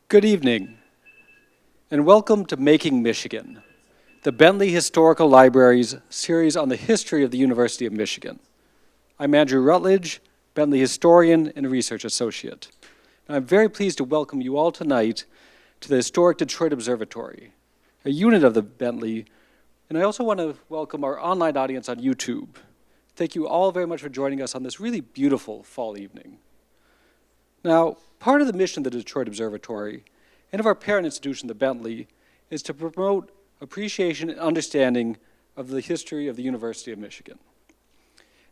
Good evening, and welcome to Making Michigan, the Bentley Historical Library's series on the history of the University of Michigan. I'm Andrew Rutledge, Bentley historian and research associate. And I'm very pleased to welcome you all tonight to the historic Detroit Observatory, a unit of the Bentley, and I also want to welcome our online audience on YouTube. Thank you all very much for joining us on this really beautiful fall evening. Now, part of the mission of the Detroit Observatory and of our parent institution, the Bentley, is to promote appreciation and understanding of the history of the University of Michigan.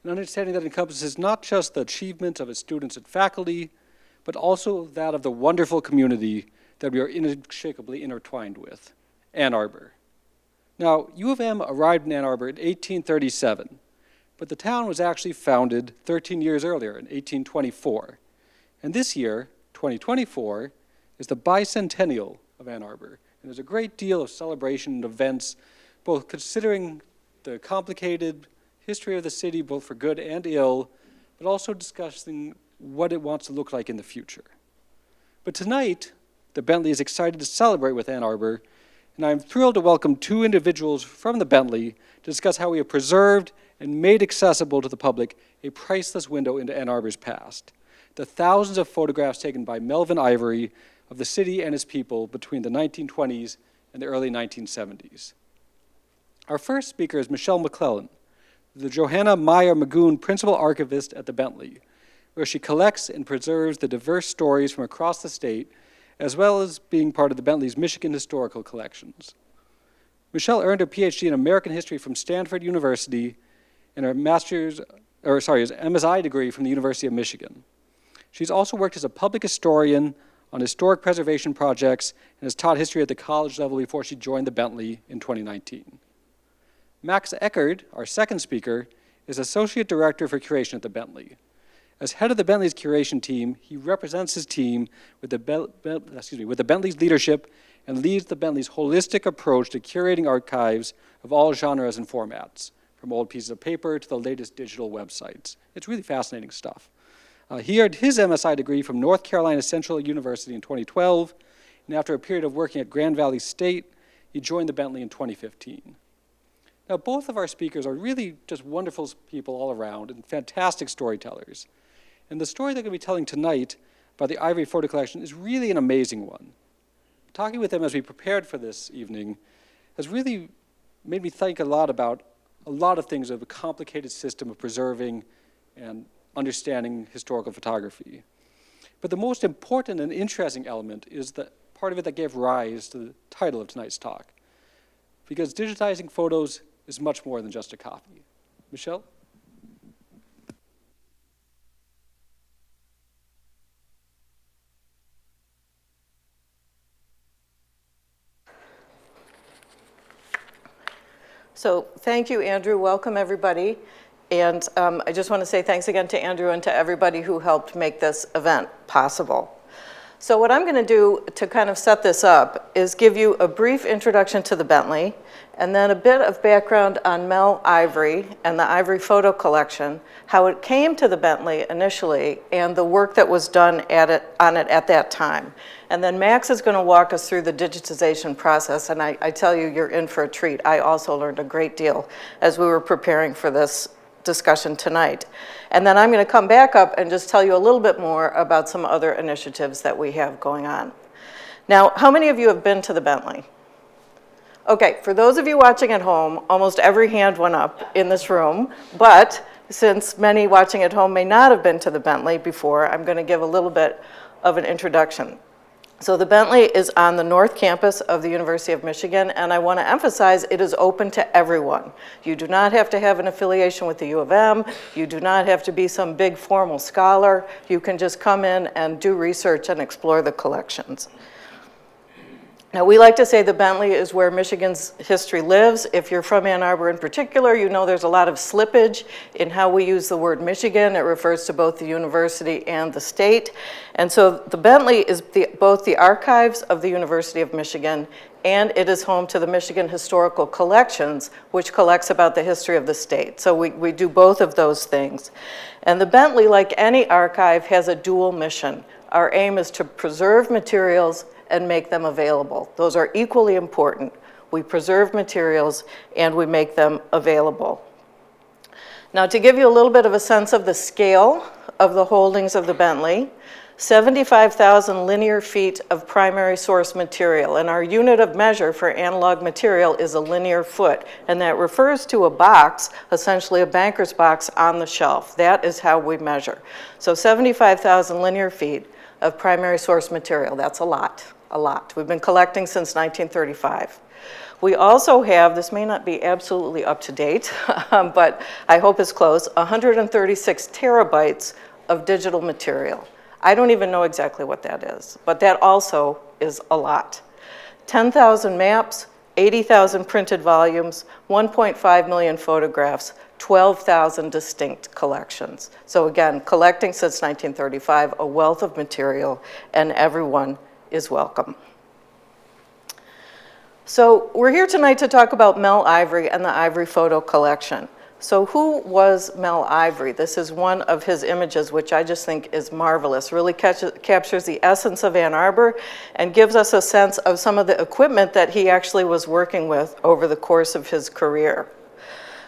An understanding that encompasses not just the achievements of its students and faculty, but also that of the wonderful community that we are inextricably intertwined with, Ann Arbor. Now, U of M arrived in Ann Arbor in 1837, but the town was actually founded 13 years earlier in 1824. And this year, 2024, is the bicentennial of Ann Arbor. And there's a great deal of celebration and events, both considering the complicated history of the city, both for good and ill, but also discussing what it wants to look like in the future. But tonight, the Bentley is excited to celebrate with Ann Arbor, and I'm thrilled to welcome two individuals from the Bentley to discuss how we have preserved and made accessible to the public a priceless window into Ann Arbor's past. The thousands of photographs taken by Melvin Ivory of the city and its people between the 1920s and the early 1970s. Our first speaker is Michelle McClellan, the Johanna Meyer Magoon Principal Archivist at the Bentley, where she collects and preserves the diverse stories from across the state, as well as being part of the Bentley's Michigan Historical Collections. Michelle earned her PhD in American History from Stanford University and her MSI degree from the University of Michigan. She's also worked as a public historian on historic preservation projects and has taught history at the college level before she joined the Bentley in 2019. Max Eckard, our second speaker, is Associate Director for Curation at the Bentley. As head of the Bentley's curation team, he represents his team with the Bentley's leadership and leads the Bentley's holistic approach to curating archives of all genres and formats, from old pieces of paper to the latest digital websites. It's really fascinating stuff. He earned his MSI degree from North Carolina Central University in 2012, and after a period of working at Grand Valley State, he joined the Bentley in 2015. Now, both of our speakers are really just wonderful people all around and fantastic storytellers. And the story they're going to be telling tonight about the Ivory photo collection is really an amazing one. Talking with them as we prepared for this evening has really made me think a lot about a lot of things of a complicated system of preserving and understanding historical photography. But the most important and interesting element is the part of it that gave rise to the title of tonight's talk. Because digitizing photos is much more than just a copy. Michelle? So thank you, Andrew. Welcome, everybody. And I just want to say thanks again to Andrew and to everybody who helped make this event possible. So what I'm going to do to kind of set this up is give you a brief introduction to the Bentley, and then a bit of background on Mel Ivory and the Ivory photo collection, how it came to the Bentley initially, and the work that was done on it at that time. And then Max is going to walk us through the digitization process, and I tell you, you're in for a treat. I also learned a great deal as we were preparing for this discussion tonight. And then I'm going to come back up and just tell you a little bit more about some other initiatives that we have going on. Now, how many of you have been to the Bentley? Okay, for those of you watching at home, almost every hand went up in this room, but since many watching at home may not have been to the Bentley before, I'm going to give a little bit of an introduction. So the Bentley is on the North Campus of the University of Michigan, and I want to emphasize it is open to everyone. You do not have to have an affiliation with the U of M. You do not have to be some big formal scholar. You can just come in and do research and explore the collections. Now, we like to say the Bentley is where Michigan's history lives. If you're from Ann Arbor in particular, you know there's a lot of slippage in how we use the word Michigan. It refers to both the university and the state. And so the Bentley is both the archives of the University of Michigan, and it is home to the Michigan Historical Collections, which collects about the history of the state. So we do both of those things. And the Bentley, like any archive, has a dual mission. our aim is to preserve materials and make them available. Those are equally important. We preserve materials and we make them available. Now, to give you a little bit of a sense of the scale of the holdings of the Bentley, 75,000 linear feet of primary source material, and our unit of measure for analog material is a linear foot, and that refers to a box, essentially a banker's box on the shelf. That is how we measure. So 75,000 linear feet of primary source material, that's a lot, a lot. We've been collecting since 1935. We also have, this may not be absolutely up to date, but I hope it's close, 136 terabytes of digital material. I don't even know exactly what that is, but that also is a lot. 10,000 maps, 80,000 printed volumes, 1.5 million photographs, 12,000 distinct collections. So again, collecting since 1935, a wealth of material, and everyone is welcome. So we're here tonight to talk about Mel Ivory and the Ivory photo collection. So who was Mel Ivory? This is one of his images, which I just think is marvelous, really captures the essence of Ann Arbor and gives us a sense of some of the equipment that he actually was working with over the course of his career.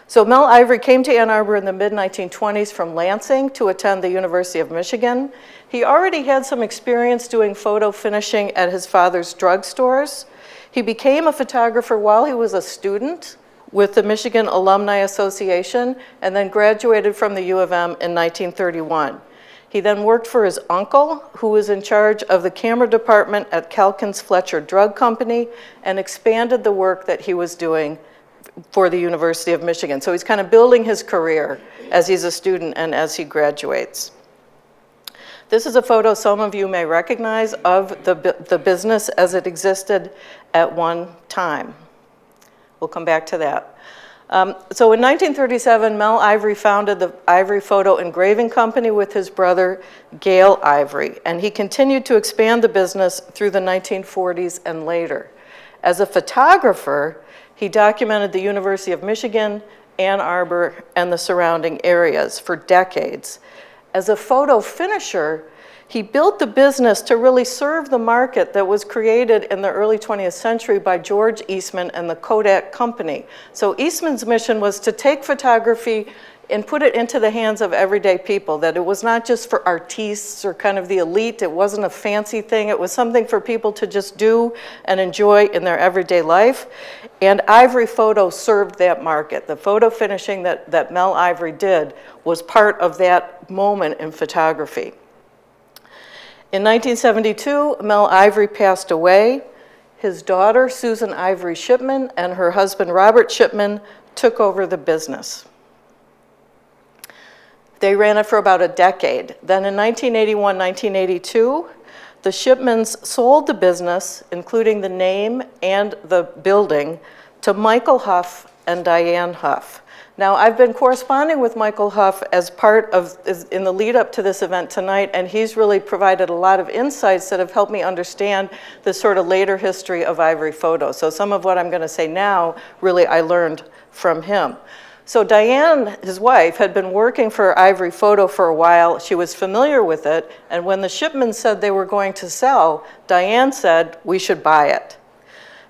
So Mel Ivory came to Ann Arbor in the mid-1920s from Lansing to attend the University of Michigan. He already had some experience doing photo finishing at his father's drugstores. He became a photographer while he was a student with the Michigan Alumni Association, and then graduated from the U of M in 1931. He then worked for his uncle, who was in charge of the camera department at Calkins Fletcher Drug Company, and expanded the work that he was doing for the University of Michigan. So he's kind of building his career as he's a student and as he graduates. This is a photo some of you may recognize of the business as it existed at one time. We'll come back to that. So in 1937, Mel Ivory founded the Ivory Photo Engraving Company with his brother, Gale Ivory, and he continued to expand the business through the 1940s and later. As a photographer, he documented the University of Michigan, Ann Arbor, and the surrounding areas for decades. As a photo finisher, he built the business to really serve the market that was created in the early 20th century by George Eastman and the Kodak Company. So Eastman's mission was to take photography and put it into the hands of everyday people, that it was not just for artistes or kind of the elite, it wasn't a fancy thing, it was something for people to just do and enjoy in their everyday life. And Ivory Photo served that market. The photo finishing that Mel Ivory did was part of that moment in photography. In 1972, Mel Ivory passed away. His daughter, Susan Ivory Shipman, and her husband, Robert Shipman, took over the business. They ran it for about a decade. Then in 1981, 1982, the Shipmans sold the business, including the name and the building, to Michael Huff and Diane Huff. Now, I've been corresponding with Michael Huff as part of, in the lead up to this event tonight, and he's really provided a lot of insights that have helped me understand the sort of later history of Ivory Photo. So some of what I'm going to say now, really I learned from him. So Diane, his wife, had been working for Ivory Photo for a while. She was familiar with it, and when the Shipmans said they were going to sell, Diane said, we should buy it.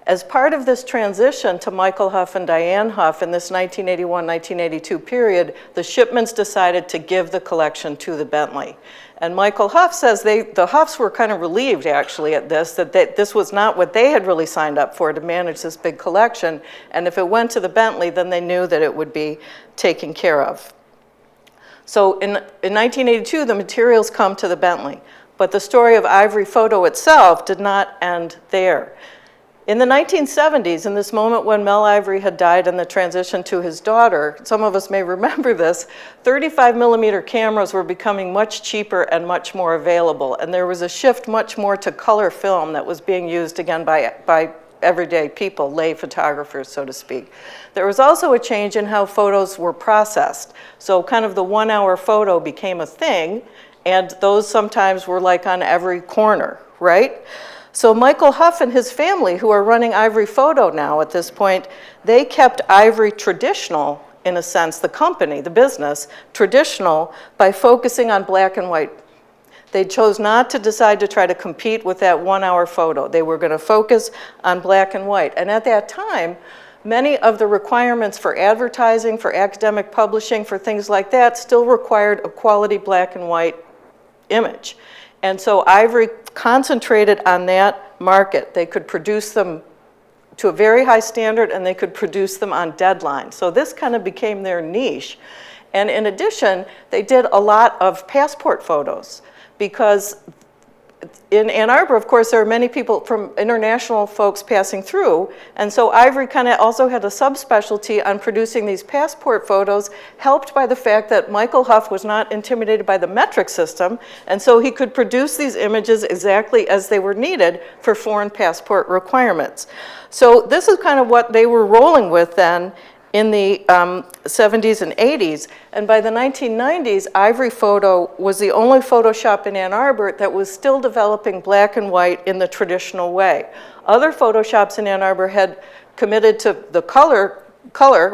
As part of this transition to Michael Huff and Diane Huff in this 1981-1982 period, the Shipmans decided to give the collection to the Bentley. And Michael Huff says the Huffs were kind of relieved, actually, at this, that this was not what they had really signed up for, to manage this big collection. And if it went to the Bentley, then they knew that it would be taken care of. So in 1982, the materials come to the Bentley. But the story of Ivory Photo itself did not end there. In the 1970s, in this moment when Mel Ivory had died and the transition to his daughter, some of us may remember this, 35mm cameras were becoming much cheaper and much more available. And there was a shift much more to color film that was being used again by everyday people, lay photographers, so to speak. There was also a change in how photos were processed. So kind of the 1 hour photo became a thing, and those sometimes were like on every corner, right? So Michael Huff and his family, who are running Ivory Photo now at this point, they kept Ivory traditional, in a sense, the company, the business, traditional by focusing on black and white. They chose not to decide to try to compete with that 1-hour photo. They were going to focus on black and white. And at that time, many of the requirements for advertising, for academic publishing, for things like that, still required a quality black and white image. And so Ivory concentrated on that market. They could produce them to a very high standard, and they could produce them on deadline. So this kind of became their niche. And in addition, they did a lot of passport photos, because in Ann Arbor, of course, there are many people from international folks passing through, and so Ivory kind of also had a subspecialty on producing these passport photos, helped by the fact that Michael Hough was not intimidated by the metric system, and so he could produce these images exactly as they were needed for foreign passport requirements. So this is kind of what they were rolling with then in the 70s and 80s. And by the 1990s, Ivory Photo was the only photo shop in Ann Arbor that was still developing black and white in the traditional way. Other photo shops in Ann Arbor had committed to the color,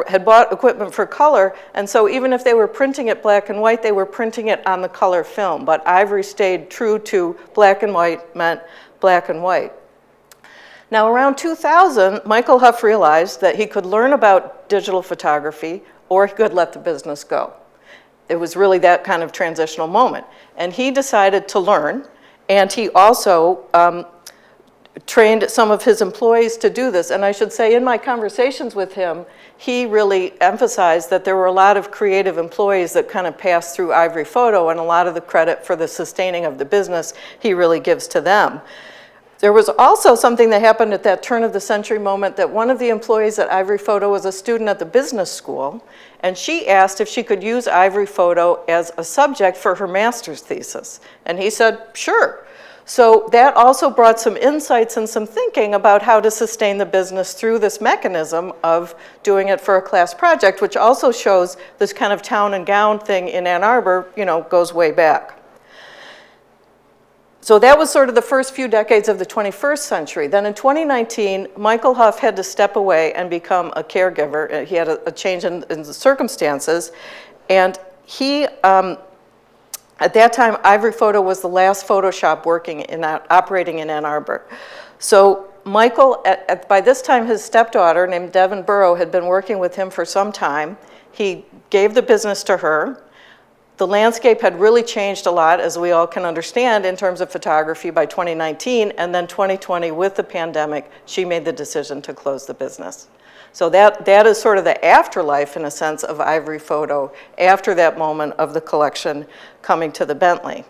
had bought equipment for color, and so even if they were printing it black and white, they were printing it on the color film. But Ivory stayed true to black and white meant black and white. Now, around 2000, Michael Hough realized that he could learn about digital photography, or he could let the business go. It was really that kind of transitional moment. And he decided to learn, and he also trained some of his employees to do this. And I should say, in my conversations with him, he really emphasized that there were a lot of creative employees that kind of passed through Ivory Photo, and a lot of the credit for the sustaining of the business he really gives to them. There was also something that happened at that turn of the century moment, that one of the employees at Ivory Photo was a student at the business school, and she asked if she could use Ivory Photo as a subject for her master's thesis. And he said, sure. So that also brought some insights and some thinking about how to sustain the business through this mechanism of doing it for a class project, which also shows this kind of town and gown thing in Ann Arbor, goes way back. So that was sort of the first few decades of the 21st century. Then in 2019, Michael Hough had to step away and become a caregiver. He had a change in the circumstances. And he, at that time, Ivory Photo was the last photo shop operating in Ann Arbor. So Michael, by this time, his stepdaughter named Devin Burrow had been working with him for some time. He gave the business to her. The landscape had really changed a lot, as we all can understand, in terms of photography by 2019, and then 2020, with the pandemic, she made the decision to close the business. So that is sort of the afterlife, in a sense, of Ivory Photo, after that moment of the collection coming to the Bentley.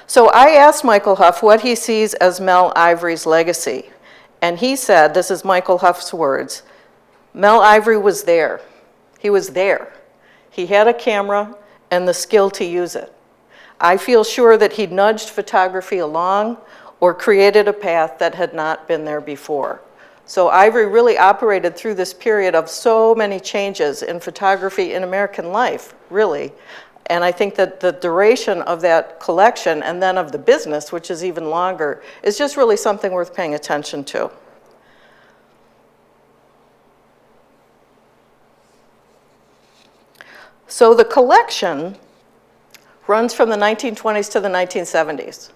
So I asked Michael Hough what he sees as Mel Ivory's legacy, and he said, this is Michael Hough's words, "Mel Ivory was there. He was there. He had a camera and the skill to use it. I feel sure that he nudged photography along or created a path that had not been there before." So Ivory really operated through this period of so many changes in photography in American life, really. And I think that the duration of that collection, and then of the business, which is even longer, is just really something worth paying attention to. So the collection runs from the 1920s to the 1970s.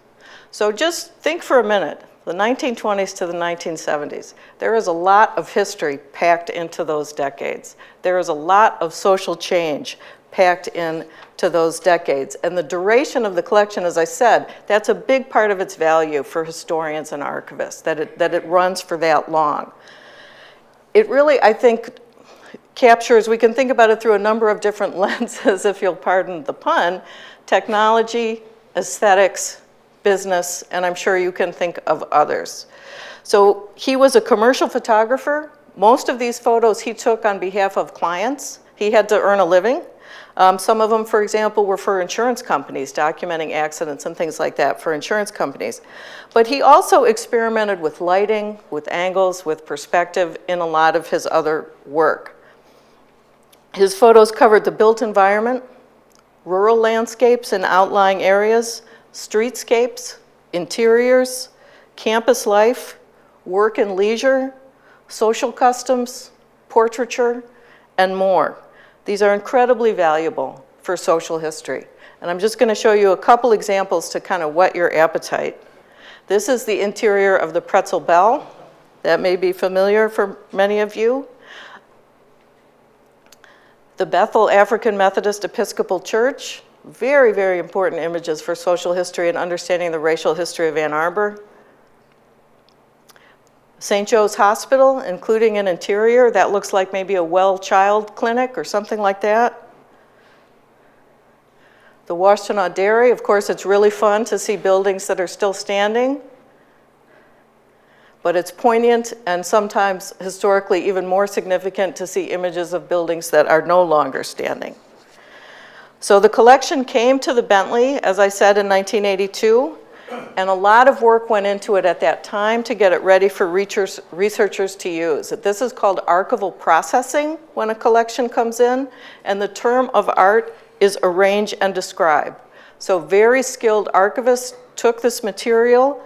So just think for a minute, the 1920s to the 1970s. There is a lot of history packed into those decades. There is a lot of social change packed into those decades. And the duration of the collection, as I said, that's a big part of its value for historians and archivists, that it runs for that long. It really, I think, captures, we can think about it through a number of different lenses, if you'll pardon the pun: technology, aesthetics, business, and I'm sure you can think of others. So he was a commercial photographer. Most of these photos he took on behalf of clients. He had to earn a living. Some of them, for example, were for insurance companies, documenting accidents and things like that for insurance companies. But he also experimented with lighting, with angles, with perspective in a lot of his other work. His photos covered the built environment, rural landscapes in outlying areas, streetscapes, interiors, campus life, work and leisure, social customs, portraiture, and more. These are incredibly valuable for social history. And I'm just going to show you a couple examples to kind of whet your appetite. This is the interior of the Pretzel Bell. That may be familiar for many of you. The Bethel African Methodist Episcopal Church. Very, very important images for social history and understanding the racial history of Ann Arbor. St. Joe's Hospital, including an interior. That looks like maybe a well child clinic or something like that. The Washtenaw Dairy, of course, it's really fun to see buildings that are still standing. But it's poignant and sometimes historically even more significant to see images of buildings that are no longer standing. So the collection came to the Bentley, as I said, in 1982, and a lot of work went into it at that time to get it ready for researchers to use. This is called archival processing when a collection comes in, and the term of art is arrange and describe. So very skilled archivists took this material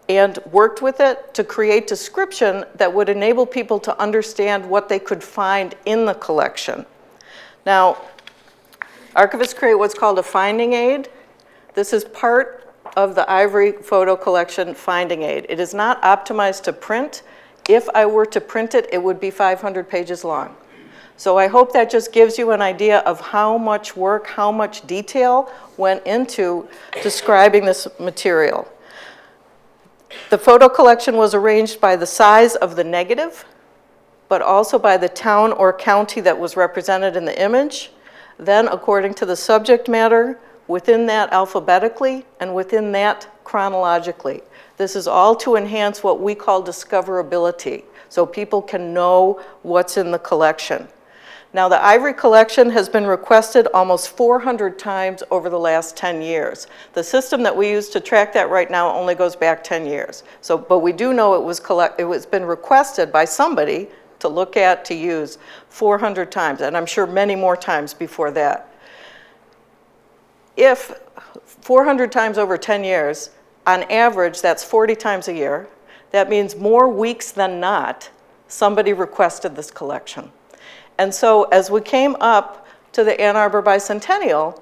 and worked with it to create description that would enable people to understand what they could find in the collection. Now, archivists create what's called a finding aid. This is part of the Ivory photo collection finding aid. It is not optimized to print. If I were to print it, it would be 500 pages long. So I hope that just gives you an idea of how much work, how much detail went into describing this material. The photo collection was arranged by the size of the negative, but also by the town or county that was represented in the image. Then, according to the subject matter, within that alphabetically, and within that chronologically. This is all to enhance what we call discoverability, so people can know what's in the collection. Now, the Ivory collection has been requested almost 400 times over the last 10 years. The system that we use to track that right now only goes back 10 years. So, but we do know it was been requested by somebody to look at, to use 400 times, and I'm sure many more times before that. If 400 times over 10 years, on average, that's 40 times a year. That means more weeks than not, somebody requested this collection. And so as we came up to the Ann Arbor Bicentennial,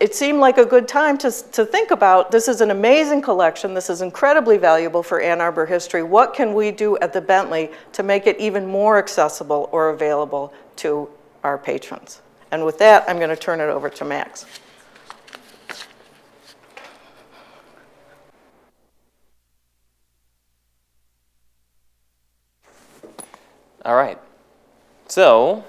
it seemed like a good time to think about, this is an amazing collection, this is incredibly valuable for Ann Arbor history. What can we do at the Bentley to make it even more accessible or available to our patrons? And with that, I'm going to turn it over to Max. All right. So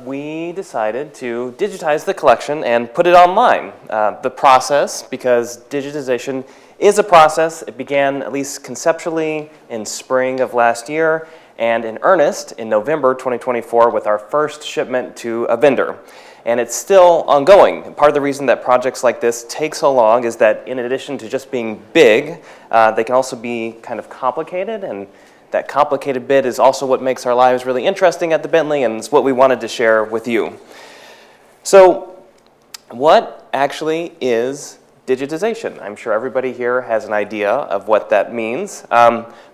we decided to digitize the collection and put it online. The process, because digitization is a process, it began at least conceptually in spring of last year and in earnest in November 2024 with our first shipment to a vendor. And it's still ongoing. Part of the reason that projects like this take so long is that in addition to just being big, they can also be kind of complicated, and that complicated bit is also what makes our lives really interesting at the Bentley, and it's what we wanted to share with you. So, what actually is digitization? I'm sure everybody here has an idea of what that means.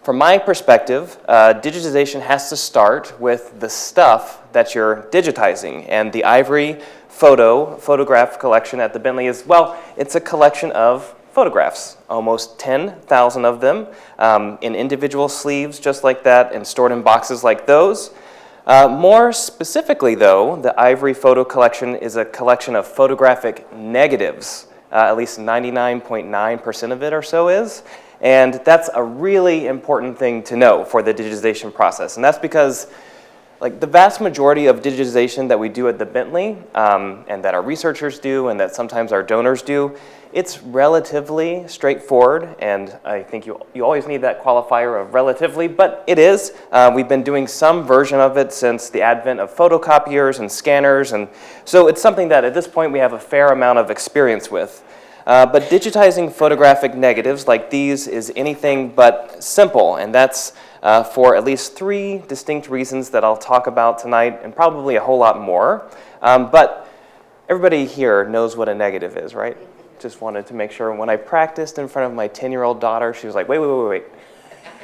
From my perspective, digitization has to start with the stuff that you're digitizing, and the Ivory photograph collection at the Bentley is, well, it's a collection of photographs, almost 10,000 of them, in individual sleeves just like that and stored in boxes like those. More specifically, though, the Ivory photo collection is a collection of photographic negatives. At least 99.9% of it or so is. And that's a really important thing to know for the digitization process. And that's because like the vast majority of digitization that we do at the Bentley, and that our researchers do, and that sometimes our donors do, it's relatively straightforward, and I think you always need that qualifier of relatively, but it is. We've been doing some version of it since the advent of photocopiers and scanners, and so it's something that at this point we have a fair amount of experience with. But digitizing photographic negatives like these is anything but simple, and that's for at least 3 distinct reasons that I'll talk about tonight, and probably a whole lot more. But everybody here knows what a negative is, right? Just wanted to make sure. When I practiced in front of my 10-year-old daughter, she was like, wait.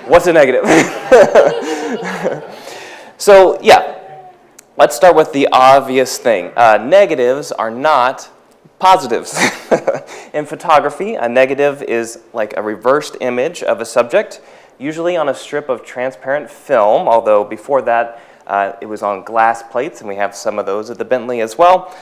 What's a negative? So, yeah. Let's start with the obvious thing. Negatives are not positives. In photography, a negative is like a reversed image of a subject, usually on a strip of transparent film, although before that it was on glass plates, and we have some of those at the Bentley as well,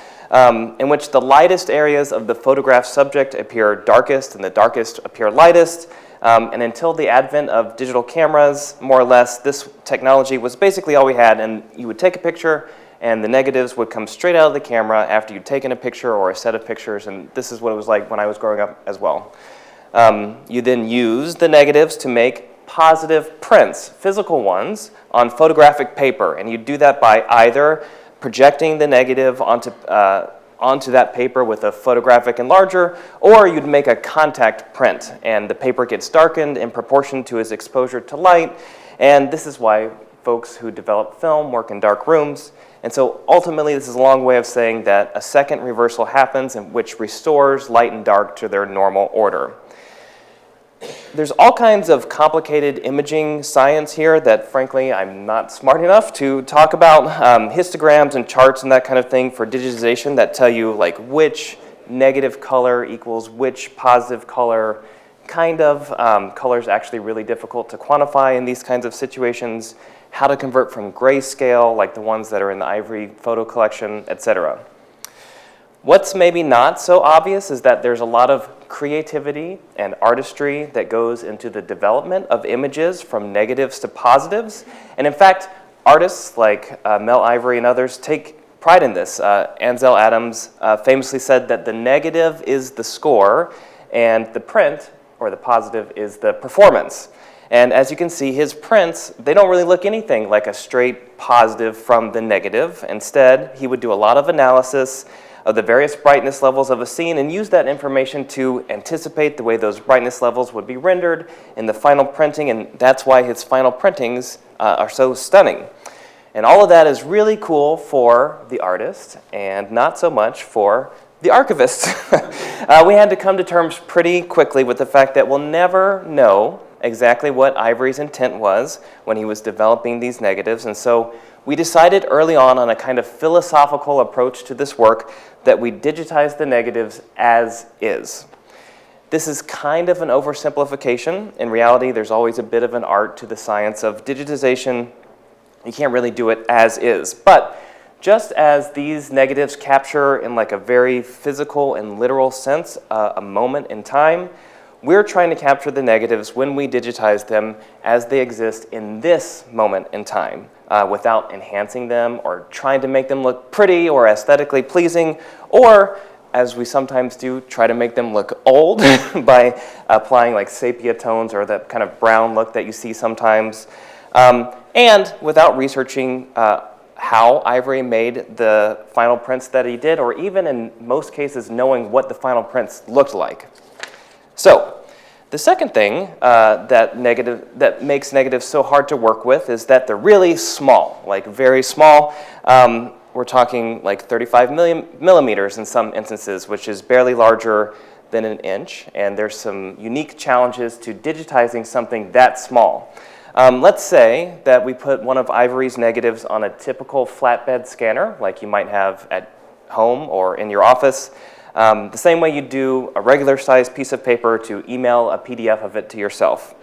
in which the lightest areas of the photograph subject appear darkest and the darkest appear lightest. And until the advent of digital cameras, more or less, this technology was basically all we had, and you would take a picture and the negatives would come straight out of the camera after you'd taken a picture or a set of pictures, and this is what it was like when I was growing up as well. You then use the negatives to make positive prints, physical ones, on photographic paper, and you do that by either projecting the negative onto that paper with a photographic enlarger, or you'd make a contact print, and the paper gets darkened in proportion to its exposure to light, and this is why folks who develop film work in dark rooms. And so ultimately, this is a long way of saying that a second reversal happens, which restores light and dark to their normal order. There's all kinds of complicated imaging science here that, frankly, I'm not smart enough to talk about. Histograms and charts and that kind of thing for digitization that tell you like which negative color equals which positive color. Color is actually really difficult to quantify in these kinds of situations. How to convert from grayscale, like the ones that are in the Ivory photo collection, etc. What's maybe not so obvious is that there's a lot of creativity and artistry that goes into the development of images from negatives to positives. And in fact, artists like Mel Ivory and others take pride in this. Ansel Adams famously said that the negative is the score and the print, or the positive, is the performance. And as you can see, his prints, they don't really look anything like a straight positive from the negative. Instead, he would do a lot of analysis of the various brightness levels of a scene and use that information to anticipate the way those brightness levels would be rendered in the final printing, and that's why his final printings are so stunning. And all of that is really cool for the artist and not so much for the archivist. We had to come to terms pretty quickly with the fact that we'll never know exactly what Ivory's intent was when he was developing these negatives, and so we decided early on a kind of philosophical approach to this work that we digitize the negatives as is. This is kind of an oversimplification. In reality, there's always a bit of an art to the science of digitization. You can't really do it as is. But just as these negatives capture in like a very physical and literal sense a moment in time, we're trying to capture the negatives when we digitize them as they exist in this moment in time, without enhancing them or trying to make them look pretty or aesthetically pleasing, or, as we sometimes do, try to make them look old by applying like sepia tones or that kind of brown look that you see sometimes, and without researching how Ivory made the final prints that he did, or even in most cases knowing what the final prints looked like. So, the second thing that makes negatives so hard to work with is that they're really small, like very small. We're talking like 35 millimeters in some instances, which is barely larger than an inch, and there's some unique challenges to digitizing something that small. Let's say that we put one of Ivory's negatives on a typical flatbed scanner, like you might have at home or in your office. The same way you do a regular sized piece of paper to email a PDF of it to yourself.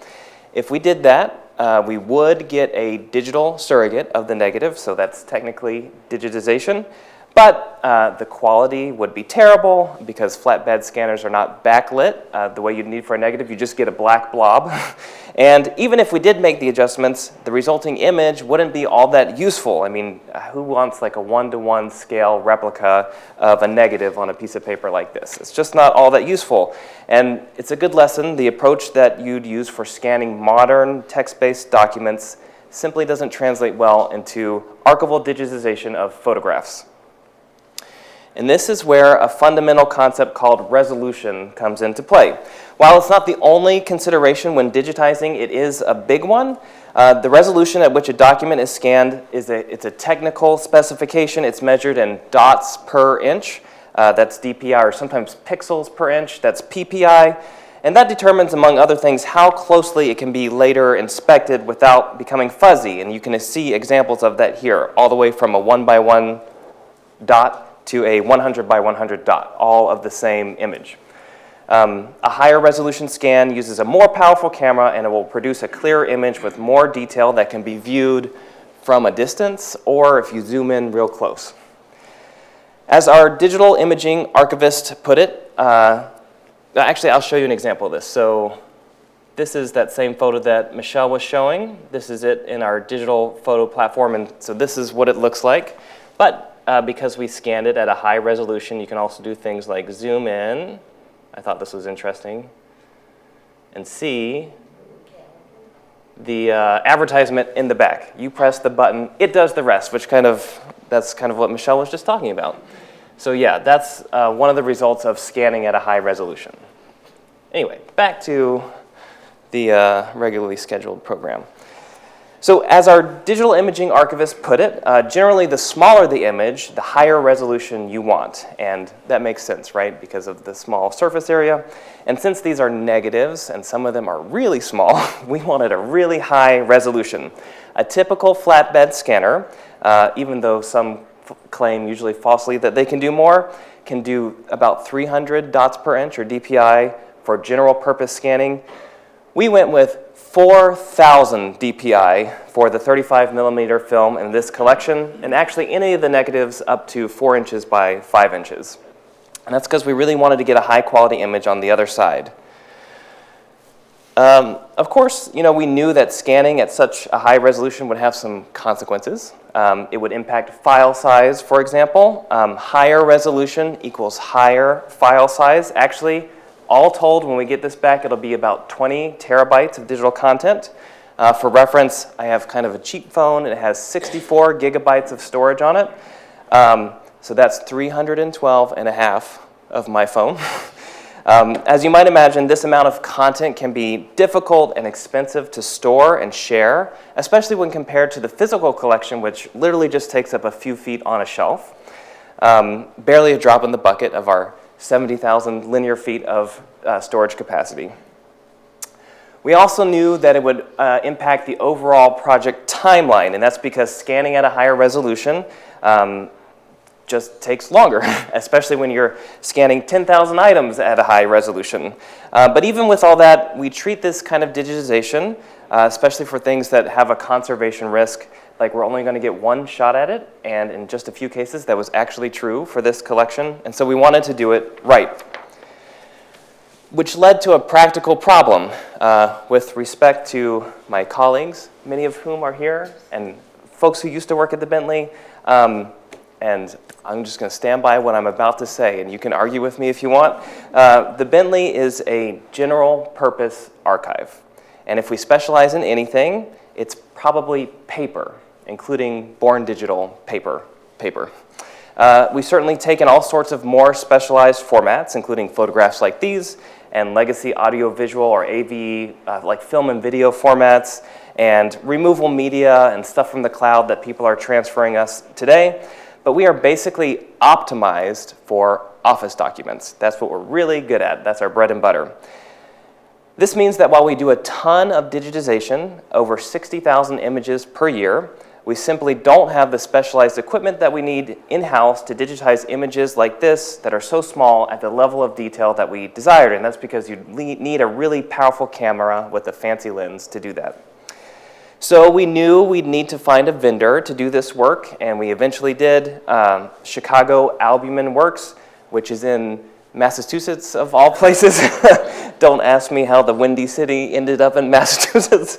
If we did that, we would get a digital surrogate of the negative, so that's technically digitization, but the quality would be terrible because flatbed scanners are not backlit the way you'd need for a negative. You just get a black blob. And even if we did make the adjustments, the resulting image wouldn't be all that useful. I mean, who wants like a 1-to-1 scale replica of a negative on a piece of paper like this? It's just not all that useful. And it's a good lesson. The approach that you'd use for scanning modern text-based documents simply doesn't translate well into archival digitization of photographs. And this is where a fundamental concept called resolution comes into play. While it's not the only consideration when digitizing, it is a big one. The resolution at which a document is scanned it's a technical specification. It's measured in dots per inch. That's DPI, or sometimes pixels per inch. That's PPI. And that determines, among other things, how closely it can be later inspected without becoming fuzzy. And you can see examples of that here, all the way from a 1 by 1 dot to a 100 by 100 dot, all of the same image. A higher resolution scan uses a more powerful camera, and it will produce a clearer image with more detail that can be viewed from a distance or if you zoom in real close. As our digital imaging archivist put it, actually, I'll show you an example of this. So this is that same photo that Michelle was showing. This is it in our digital photo platform, and so this is what it looks like. But because we scanned it at a high resolution, you can also do things like zoom in. I thought this was interesting. And see the advertisement in the back. You press the button, it does the rest, which that's kind of what Michelle was just talking about. So yeah, that's one of the results of scanning at a high resolution. Anyway, back to the regularly scheduled program. So as our digital imaging archivist put it, generally the smaller the image, the higher resolution you want. And that makes sense, right? Because of the small surface area. And since these are negatives, and some of them are really small, we wanted a really high resolution. A typical flatbed scanner, even though some claim, usually falsely, that they can do more, can do about 300 dots per inch, or DPI, for general purpose scanning. We went with 4,000 DPI for the 35 millimeter film in this collection, and actually any of the negatives up to 4 inches by 5 inches. And that's because we really wanted to get a high quality image on the other side. Of course, we knew that scanning at such a high resolution would have some consequences. It would impact file size, for example. Higher resolution equals higher file size. Actually, all told, when we get this back, it'll be about 20 terabytes of digital content. For reference, I have kind of a cheap phone, and it has 64 gigabytes of storage on it. So that's 312 and a half of my phone. As you might imagine, this amount of content can be difficult and expensive to store and share, especially when compared to the physical collection, which literally just takes up a few feet on a shelf. Barely a drop in the bucket of our 70,000 linear feet of storage capacity. We also knew that it would impact the overall project timeline, and that's because scanning at a higher resolution just takes longer, especially when you're scanning 10,000 items at a high resolution. But even with all that, we treat this kind of digitization, especially for things that have a conservation risk, like we're only going to get one shot at it, and in just a few cases that was actually true for this collection, and so we wanted to do it right. Which led to a practical problem with respect to my colleagues, many of whom are here, and folks who used to work at the Bentley, and I'm just going to stand by what I'm about to say, and you can argue with me if you want. The Bentley is a general purpose archive, and if we specialize in anything, it's probably paper, including born digital paper. We've certainly taken all sorts of more specialized formats, including photographs like these, and legacy audiovisual or AV, like film and video formats, and removal media and stuff from the cloud that people are transferring us today. But we are basically optimized for office documents. That's what we're really good at. That's our bread and butter. This means that while we do a ton of digitization, over 60,000 images per year, we simply don't have the specialized equipment that we need in-house to digitize images like this that are so small at the level of detail that we desired. And that's because you need a really powerful camera with a fancy lens to do that. So we knew we'd need to find a vendor to do this work, and we eventually did. Chicago Albumin Works, which is in Massachusetts, of all places. Don't ask me how the Windy City ended up in Massachusetts.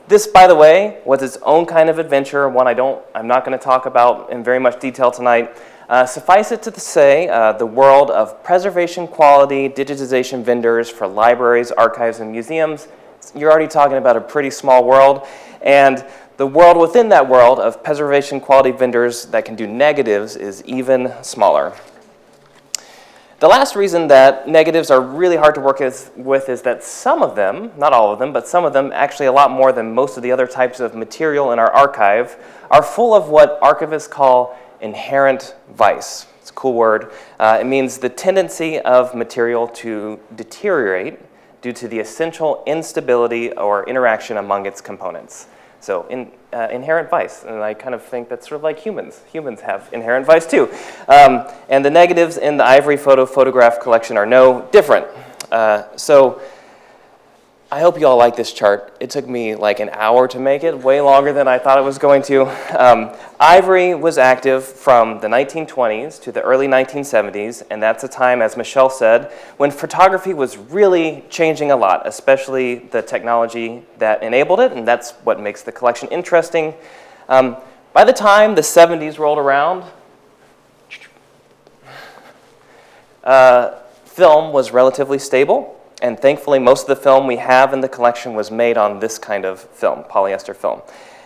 This, by the way, was its own kind of adventure, one I'm not going to talk about in very much detail tonight. Suffice it to say, the world of preservation quality digitization vendors for libraries, archives, and museums, you're already talking about a pretty small world, and the world within that world of preservation quality vendors that can do negatives is even smaller. The last reason that negatives are really hard to work with is that some of them, not all of them, but some of them, actually a lot more than most of the other types of material in our archive, are full of what archivists call inherent vice. It's a cool word. It means the tendency of material to deteriorate due to the essential instability or interaction among its components. So inherent vice, and I kind of think that's sort of like humans. Humans have inherent vice too. And the negatives in the Ivory photograph collection are no different. So I hope you all like this chart. It took me like an hour to make it, way longer than I thought it was going to. Ivory was active from the 1920s to the early 1970s, and that's a time, as Michelle said, when photography was really changing a lot, especially the technology that enabled it, and that's what makes the collection interesting. By the time the 70s rolled around, film was relatively stable. And thankfully, most of the film we have in the collection was made on this kind of film, polyester film.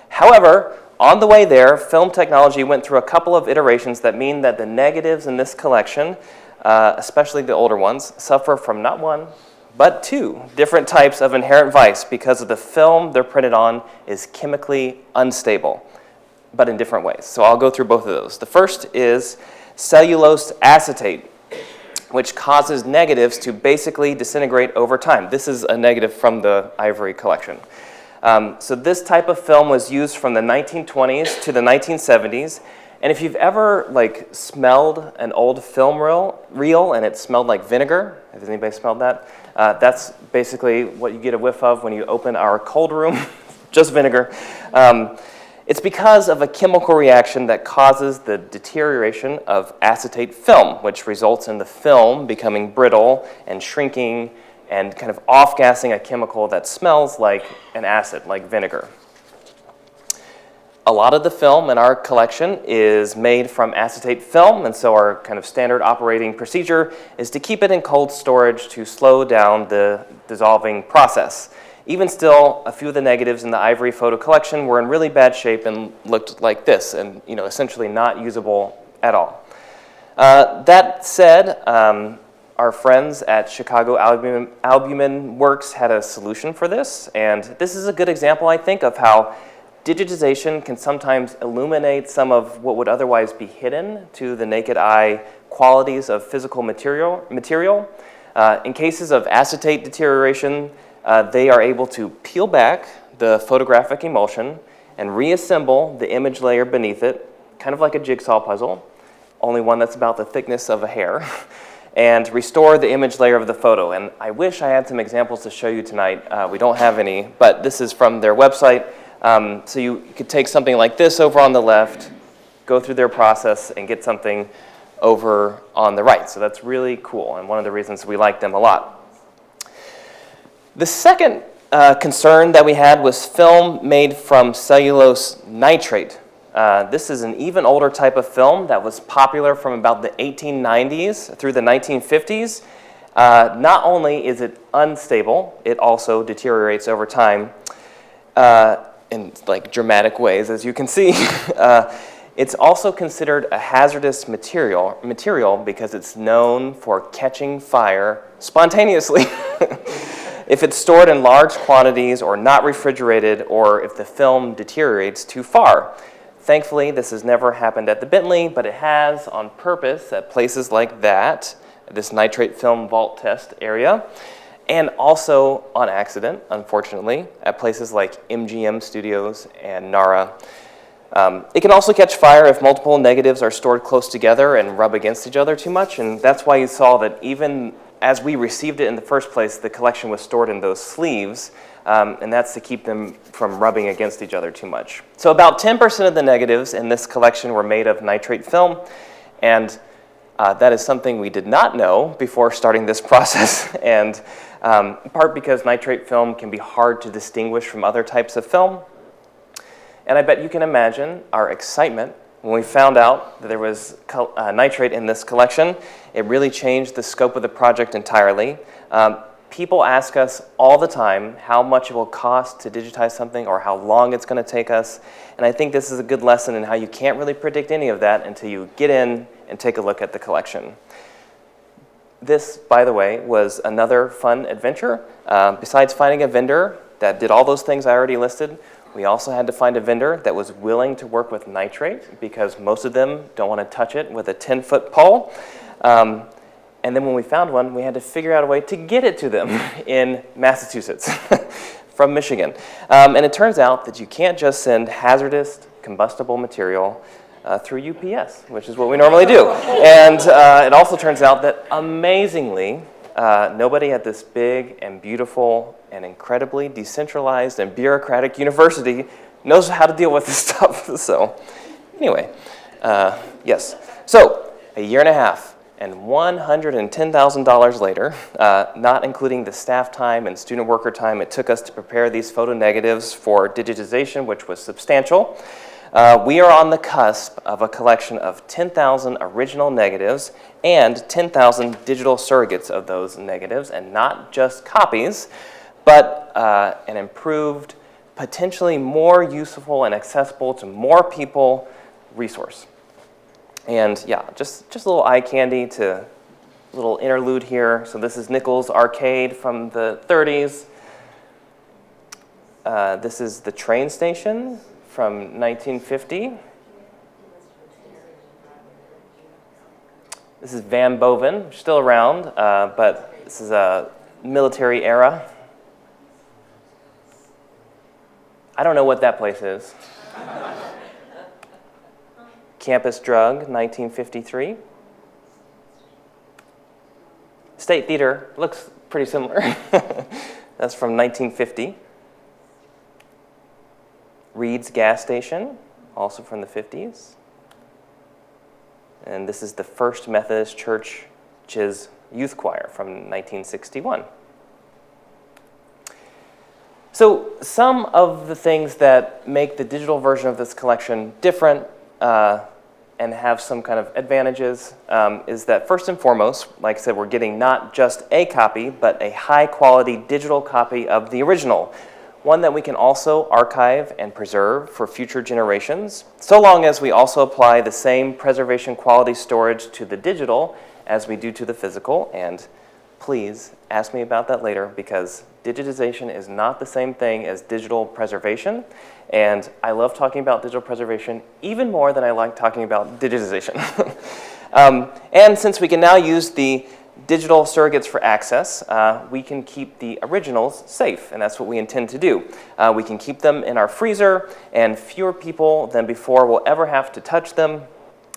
However, on the way there, film technology went through a couple of iterations that mean that the negatives in this collection, especially the older ones, suffer from not one, but two different types of inherent vice because of the film they're printed on is chemically unstable, but in different ways. So I'll go through both of those. The first is cellulose acetate, which causes negatives to basically disintegrate over time. This is a negative from the Ivory collection. So this type of film was used from the 1920s to the 1970s. And if you've ever smelled an old film reel and it smelled like vinegar, has anybody smelled that? That's basically what you get a whiff of when you open our cold room, just vinegar. It's because of a chemical reaction that causes the deterioration of acetate film, which results in the film becoming brittle and shrinking and kind of off-gassing a chemical that smells like an acid, like vinegar. A lot of the film in our collection is made from acetate film, and so our kind of standard operating procedure is to keep it in cold storage to slow down the dissolving process. Even still, a few of the negatives in the Ivory photo collection were in really bad shape and looked like this, and essentially not usable at all. That said, our friends at Chicago Albumin Works had a solution for this, and this is a good example, I think, of how digitization can sometimes illuminate some of what would otherwise be hidden to the naked eye qualities of physical material. In cases of acetate deterioration, they are able to peel back the photographic emulsion and reassemble the image layer beneath it, kind of like a jigsaw puzzle, only one that's about the thickness of a hair, and restore the image layer of the photo. And I wish I had some examples to show you tonight. We don't have any, but this is from their website. So you could take something like this over on the left, go through their process, and get something over on the right. So that's really cool, and one of the reasons we like them a lot. The second concern that we had was film made from cellulose nitrate. This is an even older type of film that was popular from about the 1890s through the 1950s. Not only is it unstable, it also deteriorates over time in dramatic ways, as you can see. It's also considered a hazardous material because it's known for catching fire spontaneously. If it's stored in large quantities or not refrigerated, or if the film deteriorates too far. Thankfully, this has never happened at the Bentley, but it has on purpose at places like that, this nitrate film vault test area, and also on accident, unfortunately, at places like MGM Studios and NARA. It can also catch fire if multiple negatives are stored close together and rub against each other too much, and that's why you saw that even as we received it in the first place, the collection was stored in those sleeves, and that's to keep them from rubbing against each other too much. So about 10% of the negatives in this collection were made of nitrate film, and that is something we did not know before starting this process, and in part because nitrate film can be hard to distinguish from other types of film. And I bet you can imagine our excitement when we found out that there was nitrate in this collection. It really changed the scope of the project entirely. People ask us all the time how much it will cost to digitize something or how long it's going to take us. And I think this is a good lesson in how you can't really predict any of that until you get in and take a look at the collection. This, by the way, was another fun adventure. Besides finding a vendor that did all those things I already listed, We also had to find a vendor that was willing to work with nitrate because most of them don't want to touch it with a 10-foot pole. And then when we found one, we had to figure out a way to get it to them in Massachusetts from Michigan. And it turns out that you can't just send hazardous combustible material through UPS, which is what we normally do. And it also turns out that, amazingly, nobody at this big and beautiful and incredibly decentralized and bureaucratic university knows how to deal with this stuff. So anyway, yes. So a year and a half and $110,000 later, not including the staff time and student worker time it took us to prepare these photo negatives for digitization, which was substantial. We are on the cusp of a collection of 10,000 original negatives and 10,000 digital surrogates of those negatives, and not just copies, but an improved, potentially more useful and accessible to more people resource. And yeah, just a little eye candy to a little interlude here. So this is Nichols Arcade from the 30s. This is the train station from 1950. This is Van Boven, still around, but this is a military era. I don't know what that place is. Campus Drug, 1953. State Theater, looks pretty similar. That's from 1950. Reed's Gas Station, also from the 50s. And this is the First Methodist Church's Youth Choir from 1961. So some of the things that make the digital version of this collection different and have some kind of advantages is that first and foremost, like I said, we're getting not just a copy, but a high-quality digital copy of the original, one that we can also archive and preserve for future generations, so long as we also apply the same preservation quality storage to the digital as we do to the physical. And please ask me about that later, because digitization is not the same thing as digital preservation. And I love talking about digital preservation even more than I like talking about digitization. And since we can now use the digital surrogates for access, we can keep the originals safe, and that's what we intend to do. We can keep them in our freezer, and fewer people than before will ever have to touch them,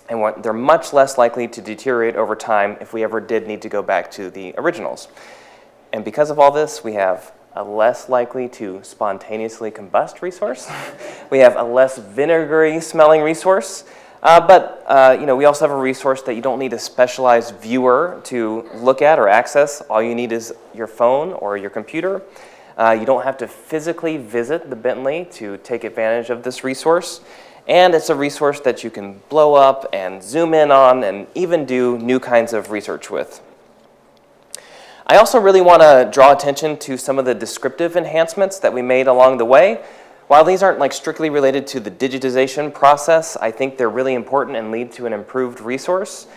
and they're much less likely to deteriorate over time if we ever did need to go back to the originals. And because of all this, we have a less likely to spontaneously combust resource. We have a less vinegary smelling resource. But we also have a resource that you don't need a specialized viewer to look at or access. All you need is your phone or your computer. You don't have to physically visit the Bentley to take advantage of this resource. And it's a resource that you can blow up and zoom in on and even do new kinds of research with. I also really want to draw attention to some of the descriptive enhancements that we made along the way. While these aren't strictly related to the digitization process, I think they're really important and lead to an improved resource.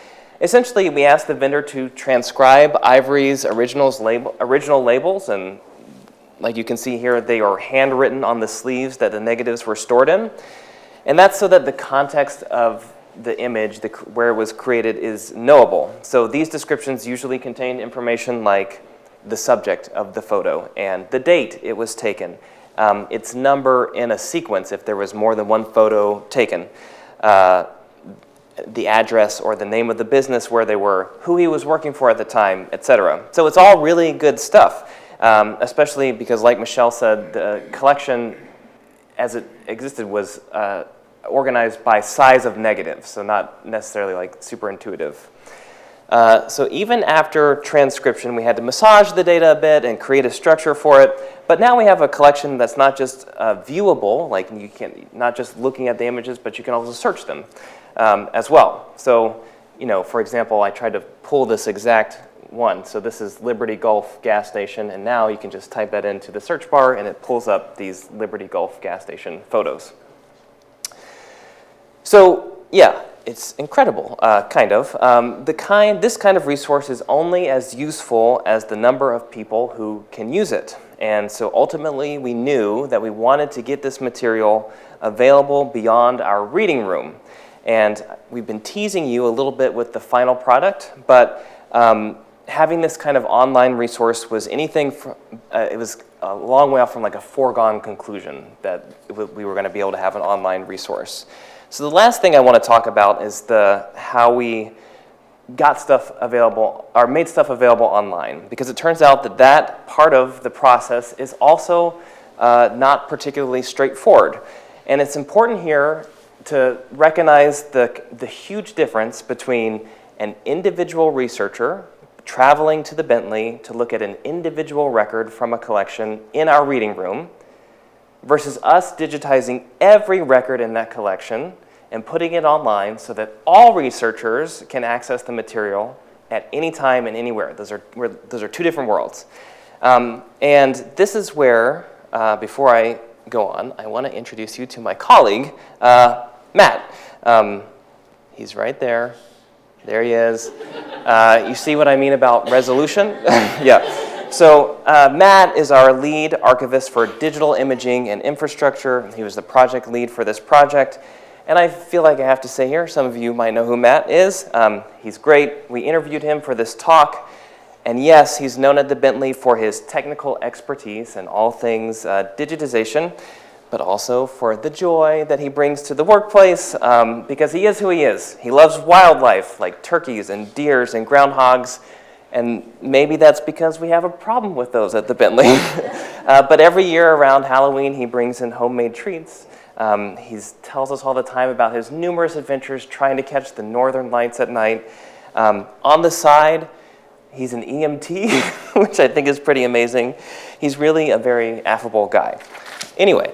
Essentially, we asked the vendor to transcribe Ivory's original labels, and like you can see here, they are handwritten on the sleeves that the negatives were stored in. And that's so that the context of the image, where it was created, is knowable. So these descriptions usually contain information like the subject of the photo and the date it was taken, its number in a sequence if there was more than one photo taken, the address or the name of the business where they were, who he was working for at the time, etc. So it's all really good stuff, especially because, like Michelle said, the collection as it existed was organized by size of negative, so not necessarily super intuitive. So even after transcription, we had to massage the data a bit and create a structure for it. But now we have a collection that's not just viewable, like you can not just looking at the images, but you can also search them as well. So, for example, I tried to pull this exact one. So this is Liberty Gulf gas station, and now you can just type that into the search bar, and it pulls up these Liberty Gulf gas station photos. So yeah, it's incredible, kind of. This kind of resource is only as useful as the number of people who can use it. And so ultimately, we knew that we wanted to get this material available beyond our reading room. And we've been teasing you a little bit with the final product, but having this kind of online resource was anything from, it was a long way off from like a foregone conclusion that we were going to be able to have an online resource. So the last thing I want to talk about is how we got stuff available, or made stuff available online, because it turns out that that part of the process is also not particularly straightforward. And it's important here to recognize the huge difference between an individual researcher traveling to the Bentley to look at an individual record from a collection in our reading room versus us digitizing every record in that collection and putting it online so that all researchers can access the material at any time and anywhere. Those are two different worlds. And this is where, before I go on, I want to introduce you to my colleague, Matt. He's right there. There he is. You see what I mean about resolution? Yeah. So Matt is our lead archivist for digital imaging and infrastructure. He was the project lead for this project. And I feel like I have to say here, some of you might know who Matt is. He's great. We interviewed him for this talk. And yes, he's known at the Bentley for his technical expertise in all things digitization, but also for the joy that he brings to the workplace, because he is who he is. He loves wildlife, like turkeys and deers and groundhogs, and maybe that's because we have a problem with those at the Bentley. But every year around Halloween, he brings in homemade treats. He tells us all the time about his numerous adventures trying to catch the northern lights at night. On the side, he's an EMT, which I think is pretty amazing. He's really a very affable guy. Anyway,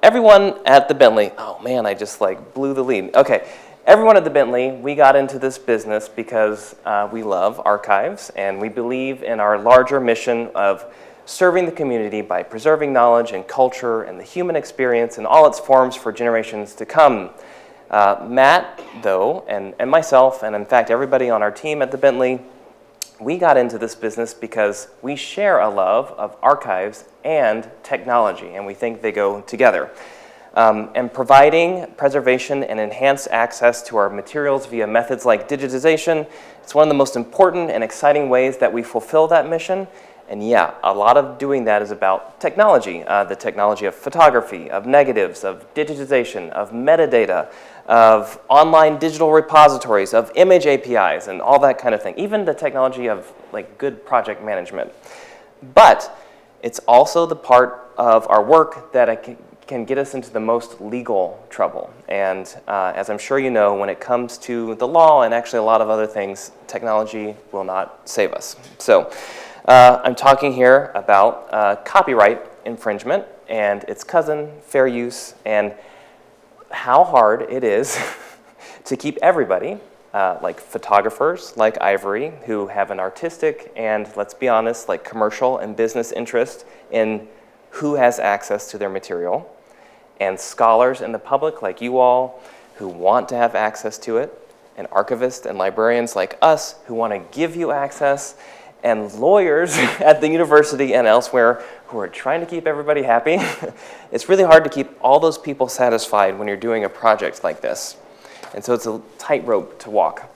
everyone at the Bentley, oh man, I just blew the lead. Okay, everyone at the Bentley, we got into this business because we love archives and we believe in our larger mission of serving the community by preserving knowledge and culture and the human experience in all its forms for generations to come. Matt, though, and myself, and in fact everybody on our team at the Bentley, we got into this business because we share a love of archives and technology, and we think they go together. And providing preservation and enhanced access to our materials via methods like digitization, it's one of the most important and exciting ways that we fulfill that mission. And yeah, a lot of doing that is about technology, the technology of photography, of negatives, of digitization, of metadata, of online digital repositories, of image APIs, and all that kind of thing. Even the technology of good project management. But it's also the part of our work that can get us into the most legal trouble. And as I'm sure you know, when it comes to the law and actually a lot of other things, technology will not save us. So I'm talking here about copyright infringement and its cousin, fair use, and how hard it is to keep everybody, like photographers like Ivory, who have an artistic and, let's be honest, commercial and business interest in who has access to their material, and scholars in the public like you all who want to have access to it, and archivists and librarians like us who want to give you access, and lawyers at the university and elsewhere who are trying to keep everybody happy. It's really hard to keep all those people satisfied when you're doing a project like this. And so it's a tightrope to walk.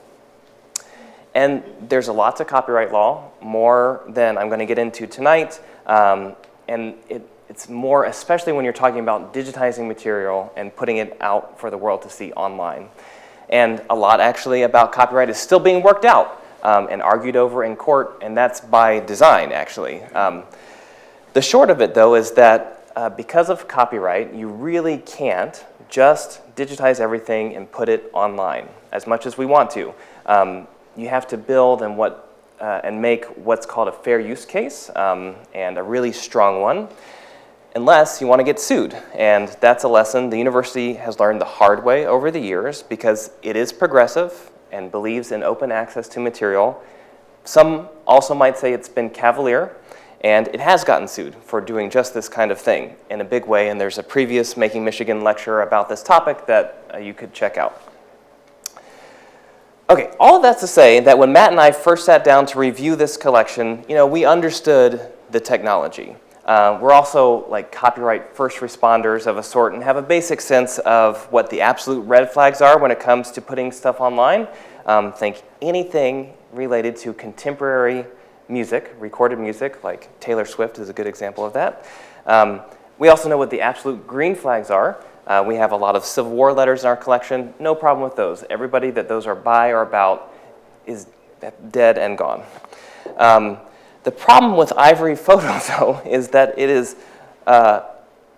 And there's a lot to copyright law, more than I'm going to get into tonight. And it's more, especially when you're talking about digitizing material and putting it out for the world to see online. And a lot actually about copyright is still being worked out and argued over in court, and that's by design, actually. The short of it, though, is that because of copyright, you really can't just digitize everything and put it online as much as we want to. You have to build and make what's called a fair use case, and a really strong one, unless you want to get sued. And that's a lesson the university has learned the hard way over the years because it is progressive and believes in open access to material. Some also might say it's been cavalier, and it has gotten sued for doing just this kind of thing in a big way, and there's a previous Making Michigan lecture about this topic that you could check out. Okay, all of that's to say that when Matt and I first sat down to review this collection, we understood the technology. We're also like copyright first responders of a sort and have a basic sense of what the absolute red flags are when it comes to putting stuff online. Think anything related to contemporary music, recorded music, like Taylor Swift is a good example of that. We also know what the absolute green flags are. We have a lot of Civil War letters in our collection. No problem with those. Everybody that those are by or about is dead and gone. The problem with Ivory photos, though, is that it is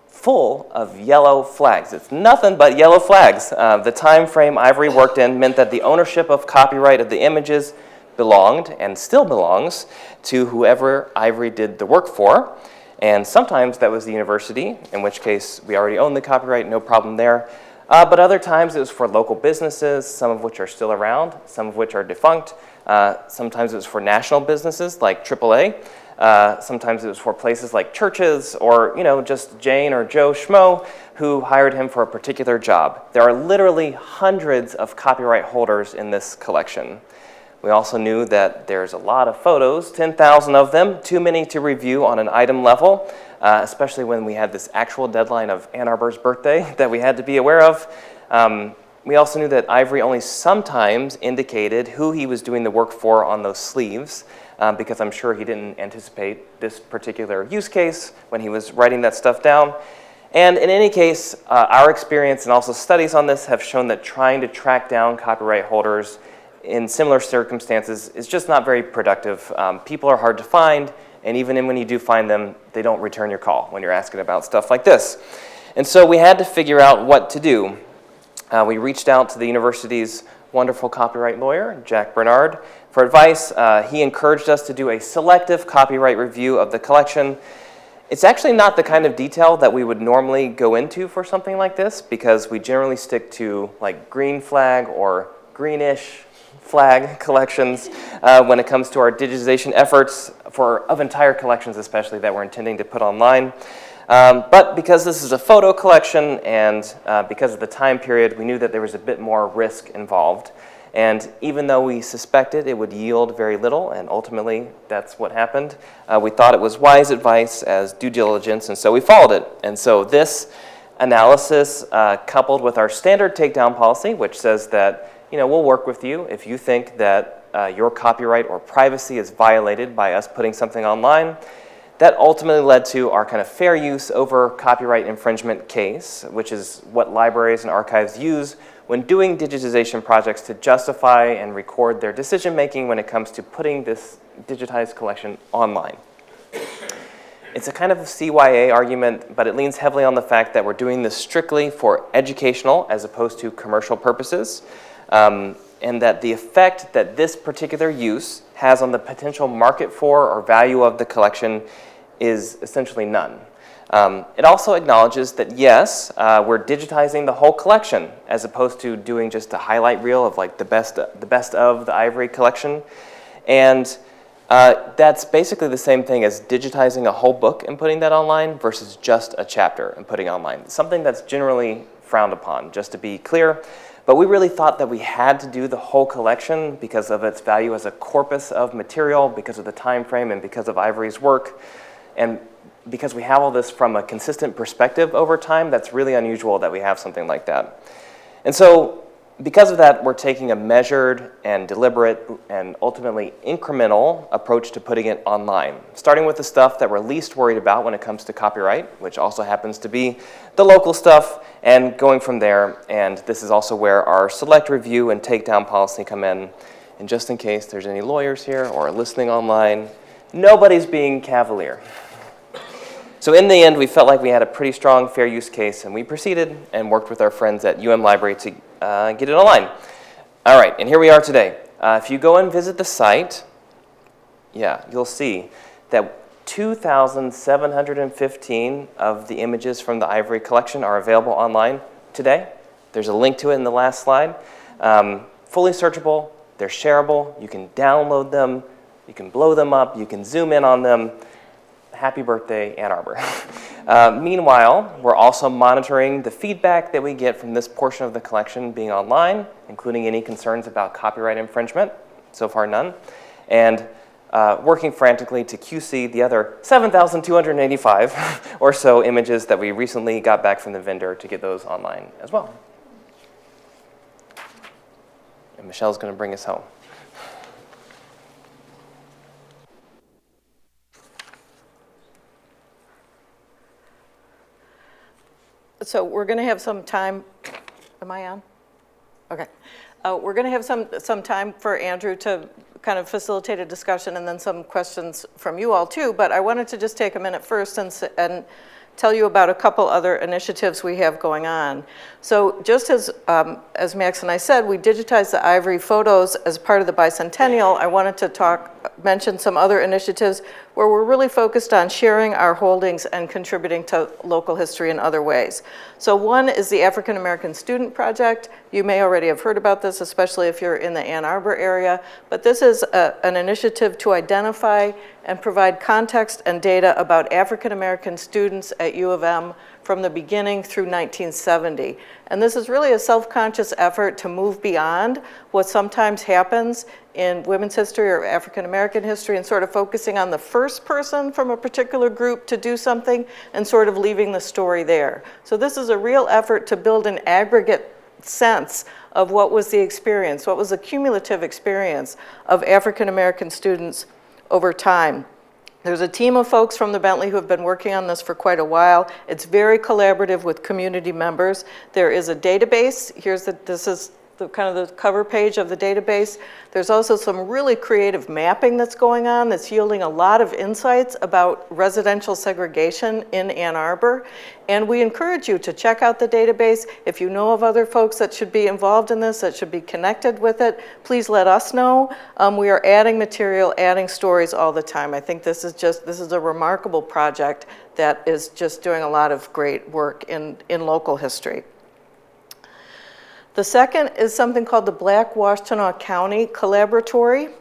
full of yellow flags. It's nothing but yellow flags. The time frame Ivory worked in meant that the ownership of copyright of the images belonged, and still belongs, to whoever Ivory did the work for. And sometimes that was the university, in which case we already own the copyright, no problem there. But other times it was for local businesses, some of which are still around, some of which are defunct. Sometimes it was for national businesses like AAA. Sometimes it was for places like churches or, just Jane or Joe Schmo who hired him for a particular job. There are literally hundreds of copyright holders in this collection. We also knew that there's a lot of photos, 10,000 of them, too many to review on an item level, especially when we had this actual deadline of Ann Arbor's birthday that we had to be aware of. We also knew that Ivory only sometimes indicated who he was doing the work for on those sleeves, because I'm sure he didn't anticipate this particular use case when he was writing that stuff down. And in any case, our experience and also studies on this have shown that trying to track down copyright holders in similar circumstances is just not very productive. People are hard to find, and even when you do find them, they don't return your call when you're asking about stuff like this. And so we had to figure out what to do. We reached out to the university's wonderful copyright lawyer, Jack Bernard, for advice. He encouraged us to do a selective copyright review of the collection. It's actually not the kind of detail that we would normally go into for something like this, because we generally stick to like green flag or greenish flag collections when it comes to our digitization efforts of entire collections, especially that we're intending to put online. But because this is a photo collection and because of the time period, we knew that there was a bit more risk involved. And even though we suspected it would yield very little, and ultimately that's what happened, we thought it was wise advice as due diligence, and so we followed it. And so this analysis, coupled with our standard takedown policy, which says that we'll work with you if you think that your copyright or privacy is violated by us putting something online. That ultimately led to our kind of fair use over copyright infringement case, which is what libraries and archives use when doing digitization projects to justify and record their decision-making when it comes to putting this digitized collection online. It's a kind of a CYA argument, but it leans heavily on the fact that we're doing this strictly for educational as opposed to commercial purposes. And that the effect that this particular use has on the potential market for or value of the collection is essentially none. It also acknowledges that yes, we're digitizing the whole collection as opposed to doing just a highlight reel of like the best of the Ivory collection. And that's basically the same thing as digitizing a whole book and putting that online versus just a chapter and putting online. Something that's generally frowned upon, just to be clear. But we really thought that we had to do the whole collection because of its value as a corpus of material, because of the time frame, and because of Ivory's work. And because we have all this from a consistent perspective over time, that's really unusual that we have something like that. And so because of that, we're taking a measured and deliberate and ultimately incremental approach to putting it online, starting with the stuff that we're least worried about when it comes to copyright, which also happens to be the local stuff, and going from there. And this is also where our select review and takedown policy come in. And just in case there's any lawyers here or listening online, nobody's being cavalier. So in the end, we felt like we had a pretty strong fair use case, and we proceeded and worked with our friends at Library to get it online. All right, and here we are today. If you go and visit the site, you'll see that 2,715 of the images from the Ivory collection are available online today. There's a link to it in the last slide. Fully searchable, they're shareable, you can download them, you can blow them up, you can zoom in on them, happy birthday, Ann Arbor. Meanwhile, we're also monitoring the feedback that we get from this portion of the collection being online, including any concerns about copyright infringement. So far, none. And working frantically to QC the other 7,285 or so images that we recently got back from the vendor to get those online as well. And Michelle's going to bring us home. So we're going to have some time. Am I on? Okay. We're going to have some time for Andrew to kind of facilitate a discussion and then some questions from you all too. But I wanted to just take a minute first and tell you about a couple other initiatives we have going on. So just as Max and I said, we digitized the Ivory photos as part of the bicentennial. I wanted to mention some other initiatives where we're really focused on sharing our holdings and contributing to local history in other ways. So one is the African American Student Project. You may already have heard about this, especially if you're in the Ann Arbor area, but this is an initiative to identify and provide context and data about African American students at U of M from the beginning through 1970. And this is really a self-conscious effort to move beyond what sometimes happens in women's history or African American history and sort of focusing on the first person from a particular group to do something and sort of leaving the story there. So this is a real effort to build an aggregate sense of what was the experience, what was the cumulative experience of African American students over time. There's a team of folks from the Bentley who have been working on this for quite a while. It's very collaborative with community members. There is a database. This is the kind of the cover page of the database. There's also some really creative mapping that's going on that's yielding a lot of insights about residential segregation in Ann Arbor. And we encourage you to check out the database. If you know of other folks that should be involved in this, that should be connected with it, please let us know. We are adding material, adding stories all the time. I think this is a remarkable project that is just doing a lot of great work in local history. The second is something called the Black Washtenaw County Collaboratory.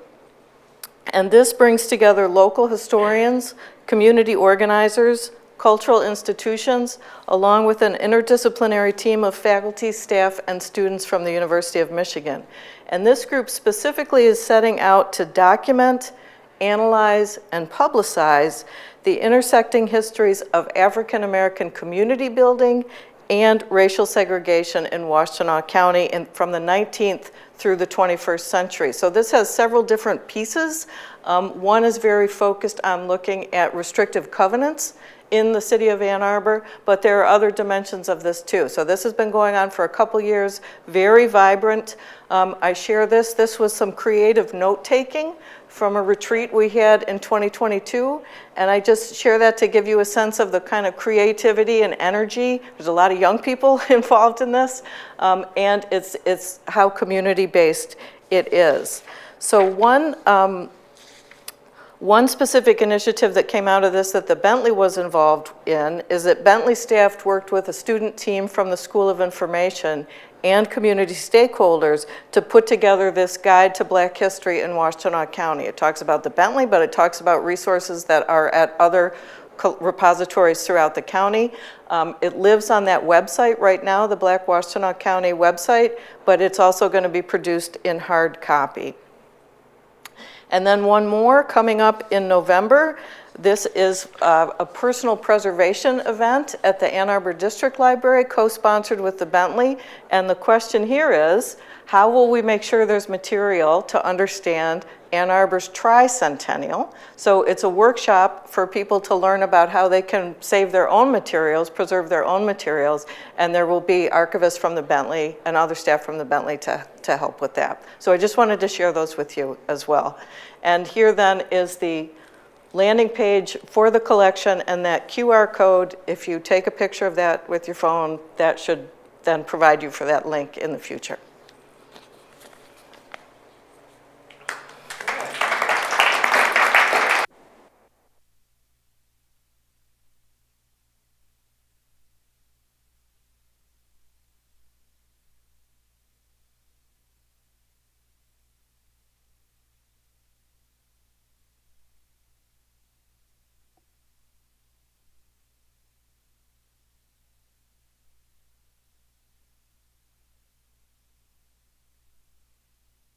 And this brings together local historians, community organizers, cultural institutions, along with an interdisciplinary team of faculty, staff, and students from the University of Michigan. And this group specifically is setting out to document, analyze, and publicize the intersecting histories of African American community building and racial segregation in Washtenaw County from the 19th through the 21st century. So this has several different pieces. One is very focused on looking at restrictive covenants in the city of Ann Arbor, but there are other dimensions of this too. So this has been going on for a couple years, very vibrant. I share this. This was some creative note-taking from a retreat we had in 2022, and I just share that to give you a sense of the kind of creativity and energy. There's a lot of young people involved in this, and it's how community-based it is. So one specific initiative that came out of this that the Bentley was involved in is that Bentley staff worked with a student team from the School of Information and community stakeholders to put together this guide to Black history in Washtenaw County. It talks about the Bentley, but it talks about resources that are at other repositories throughout the county. It lives on that website right now, the Black Washtenaw County website, but it's also going to be produced in hard copy. And then one more coming up in November. This is a personal preservation event at the Ann Arbor District Library, co-sponsored with the Bentley. And the question here is, how will we make sure there's material to understand Ann Arbor's tricentennial? So it's a workshop for people to learn about how they can save their own materials, preserve their own materials, and there will be archivists from the Bentley and other staff from the Bentley to help with that. So I just wanted to share those with you as well. And here then is the landing page for the collection, and that QR code, if you take a picture of that with your phone, that should then provide you for that link in the future.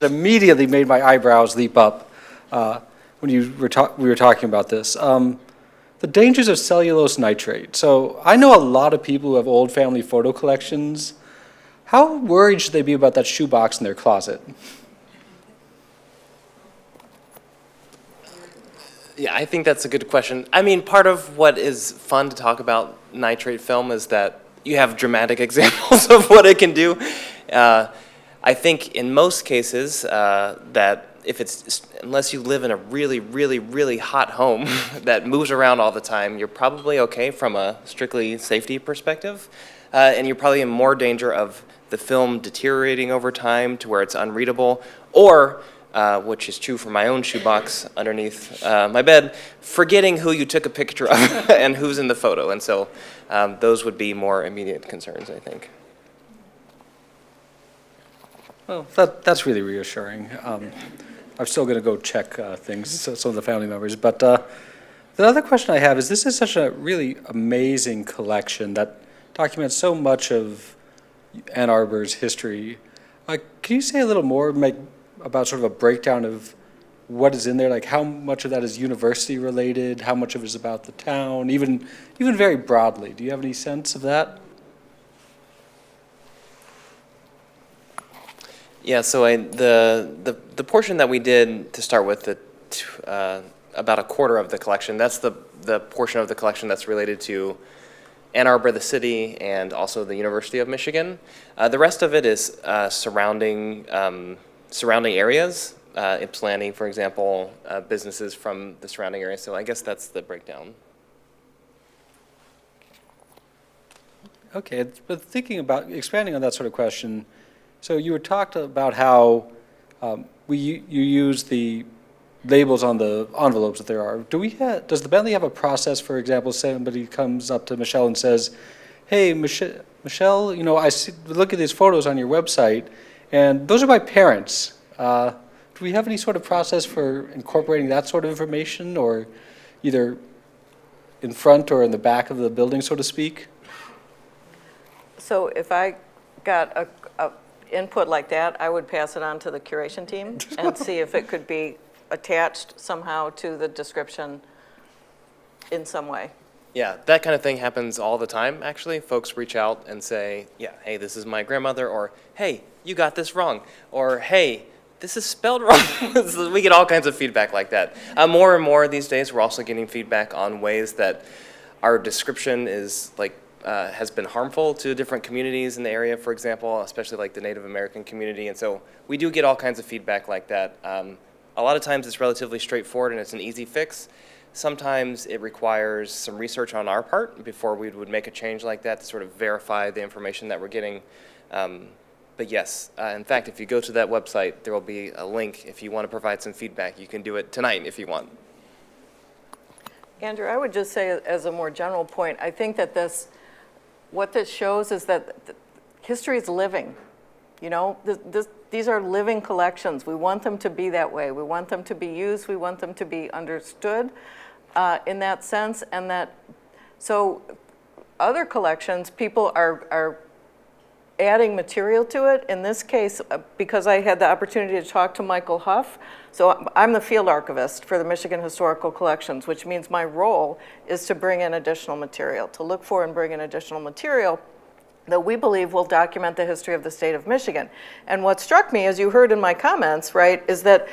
immediately made my eyebrows leap up when we were talking about this. The dangers of cellulose nitrate. So I know a lot of people who have old family photo collections. How worried should they be about that shoebox in their closet? Yeah, I think that's a good question. I mean, part of what is fun to talk about nitrate film is that you have dramatic examples of what it can do. I think in most cases that if unless you live in a really, really, really hot home that moves around all the time, you're probably okay from a strictly safety perspective. And you're probably in more danger of the film deteriorating over time to where it's unreadable, or, which is true for my own shoebox underneath my bed, forgetting who you took a picture of and who's in the photo. And so those would be more immediate concerns, I think. Well, that's really reassuring. I'm still going to go check things, some of the family members. But the other question I have is, this is such a really amazing collection that documents so much of Ann Arbor's history. Can you say a little more about sort of a breakdown of what is in there? Like, how much of that is university related? How much of it is about the town? Even very broadly. Do you have any sense of that? Yeah, so the portion that we did to start with, about a quarter of the collection, that's the portion of the collection that's related to Ann Arbor, the city, and also the University of Michigan. The rest of it is surrounding areas, Ypsilanti, for example, businesses from the surrounding area. So I guess that's the breakdown. Okay, but thinking about expanding on that sort of question, so you had talked about how you use the labels on the envelopes that there are. Does the Bentley have a process, for example, somebody comes up to Michelle and says, hey, Michelle, I look at these photos on your website, and those are my parents. Do we have any sort of process for incorporating that sort of information, or either in front or in the back of the building, so to speak? So if I got a input like that, I would pass it on to the curation team and see if it could be attached somehow to the description in some way. Yeah, that kind of thing happens all the time, actually. Folks reach out and say, yeah, hey, this is my grandmother, or hey, you got this wrong, or hey, this is spelled wrong. We get all kinds of feedback like that. More and more these days, we're also getting feedback on ways that our description is has been harmful to different communities in the area, for example, especially like the Native American community. And so we do get all kinds of feedback like that. A lot of times it's relatively straightforward and it's an easy fix. Sometimes it requires some research on our part before we would make a change like that to sort of verify the information that we're getting. But yes, in fact, if you go to that website, there will be a link. If you want to provide some feedback, you can do it tonight if you want. Andrew, I would just say as a more general point, I think that what this shows is that history is living. These are living collections. We want them to be that way. We want them to be used. We want them to be understood in that sense. And so other collections, people are adding material to it. In this case, because I had the opportunity to talk to Michael Huff, so I'm the field archivist for the Michigan Historical Collections, which means my role is to bring in additional material, to look for and bring in additional material that we believe will document the history of the state of Michigan. And what struck me, as you heard in my comments, right, is that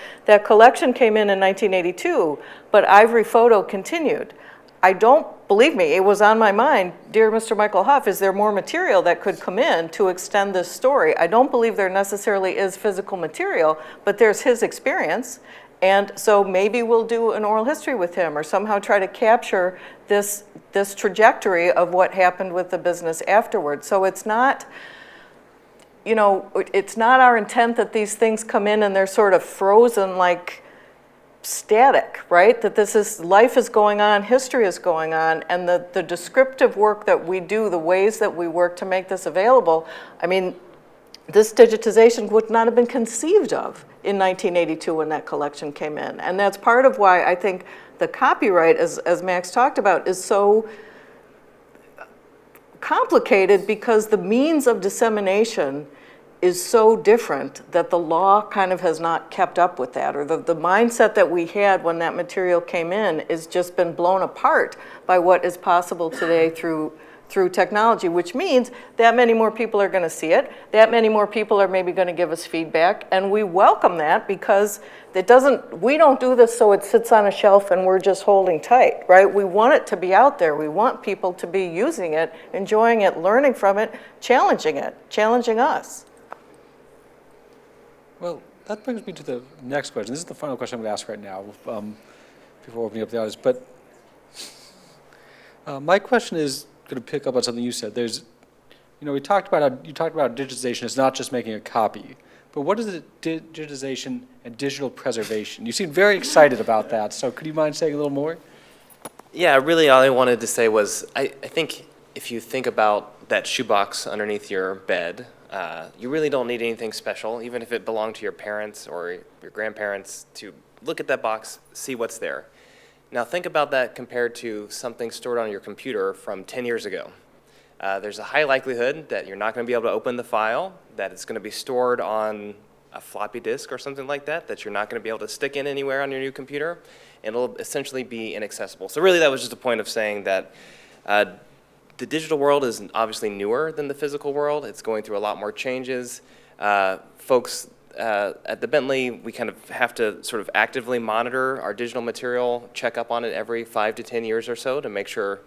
collection came in 1982, but Ivory photo continued. Believe me, it was on my mind, dear Mr. Michael Huff, is there more material that could come in to extend this story? I don't believe there necessarily is physical material, but there's his experience. And so maybe we'll do an oral history with him or somehow try to capture this trajectory of what happened with the business afterwards. So it's not, it's not our intent that these things come in and they're sort of frozen like static, right? That life is going on, history is going on, and the descriptive work that we do, the ways that we work to make this available, I mean, this digitization would not have been conceived of in 1982 when that collection came in. And that's part of why I think the copyright, as Max talked about, is so complicated, because the means of dissemination is so different that the law kind of has not kept up with that, or the mindset that we had when that material came in has just been blown apart by what is possible today through technology, which means that many more people are going to see it, that many more people are maybe going to give us feedback, and we welcome that because we don't do this so it sits on a shelf and we're just holding tight, right? We want it to be out there. We want people to be using it, enjoying it, learning from it, challenging us. Well, that brings me to the next question. This is the final question I'm going to ask right now before opening up the audience. But my question is going to pick up on something you said. You talked about how digitization is not just making a copy, but what is it, digitization and digital preservation? You seem very excited about that, so could you mind saying a little more? Yeah, really all I wanted to say was I think if you think about that shoebox underneath your bed, you really don't need anything special, even if it belonged to your parents or your grandparents, to look at that box, see what's there. Now think about that compared to something stored on your computer from 10 years ago. There's a high likelihood that you're not going to be able to open the file, that it's going to be stored on a floppy disk or something like that, that you're not going to be able to stick in anywhere on your new computer, and it'll essentially be inaccessible. So really that was just a point of saying that the digital world is obviously newer than the physical world. It's going through a lot more changes. Folks at the Bentley, we kind of have to sort of actively monitor our digital material, check up on it every 5 to 10 years or so to make sure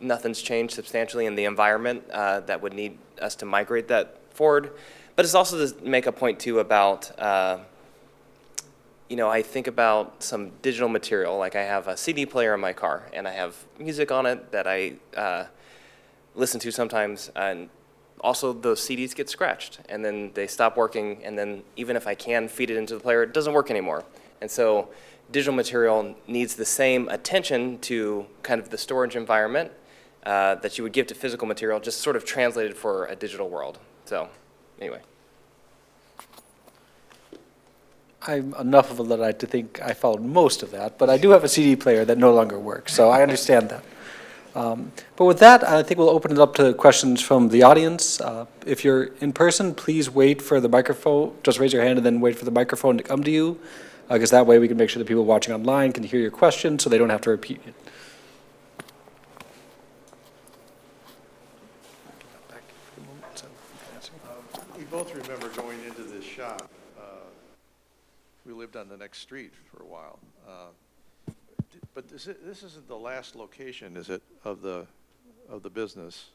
nothing's changed substantially in the environment that would need us to migrate that forward. But it's also to make a point too about, I think about some digital material, like I have a CD player in my car and I have music on it that I listen to sometimes, and also those CDs get scratched and then they stop working, and then even if I can feed it into the player, it doesn't work anymore. And so digital material needs the same attention to kind of the storage environment that you would give to physical material, just sort of translated for a digital world. So anyway. I'm enough of a Luddite to think I followed most of that, but I do have a CD player that no longer works, so I understand that. But with that, I think we'll open it up to questions from the audience. If you're in person, please wait for the microphone. Just raise your hand and then wait for the microphone to come to you, because that way we can make sure the people watching online can hear your question so they don't have to repeat it. We both remember going into this shop. We lived on the next street for a while. But this isn't the last location, is it, of the business?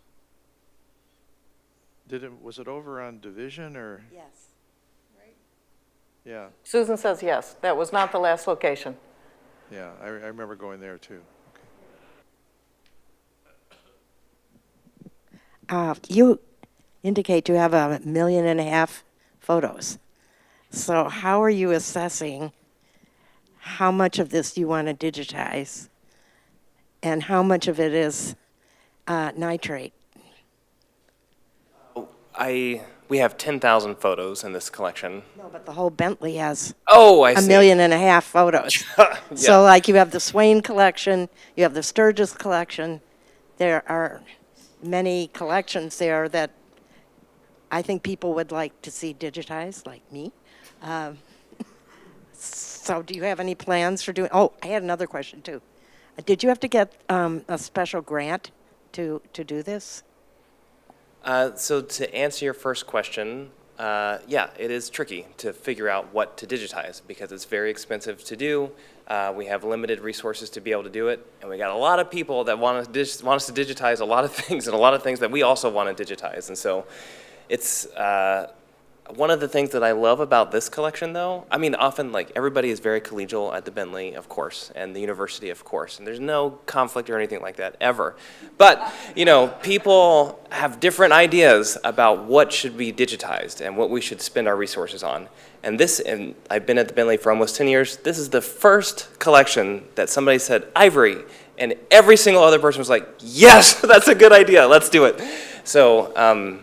Was it over on Division or? Yes. Right? Yeah. Susan says yes. That was not the last location. Yeah, I remember going there too. Okay. You indicate you have 1.5 million photos. So how are you assessing how much of this you want to digitize and how much of it is nitrate? We have 10,000 photos in this collection. No, but the whole Bentley has Oh, I a see. 1.5 million photos. Yeah. So like you have the Swain collection, you have the Sturgis collection. There are many collections there that I think people would like to see digitized, like me. So do you have any plans for doing, oh, I had another question too. Did you have to get a special grant to do this? So to answer your first question, yeah, it is tricky to figure out what to digitize because it's very expensive to do. We have limited resources to be able to do it, and we got a lot of people that want us to digitize a lot of things, and a lot of things that we also want to digitize. And so it's one of the things that I love about this collection, though, I mean, often, like, everybody is very collegial at the Bentley, of course, and the university, of course, and there's no conflict or anything like that, ever. But, people have different ideas about what should be digitized and what we should spend our resources on. And I've been at the Bentley for almost 10 years. This is the first collection that somebody said, Ivory, and every single other person was like, yes, that's a good idea, let's do it. So,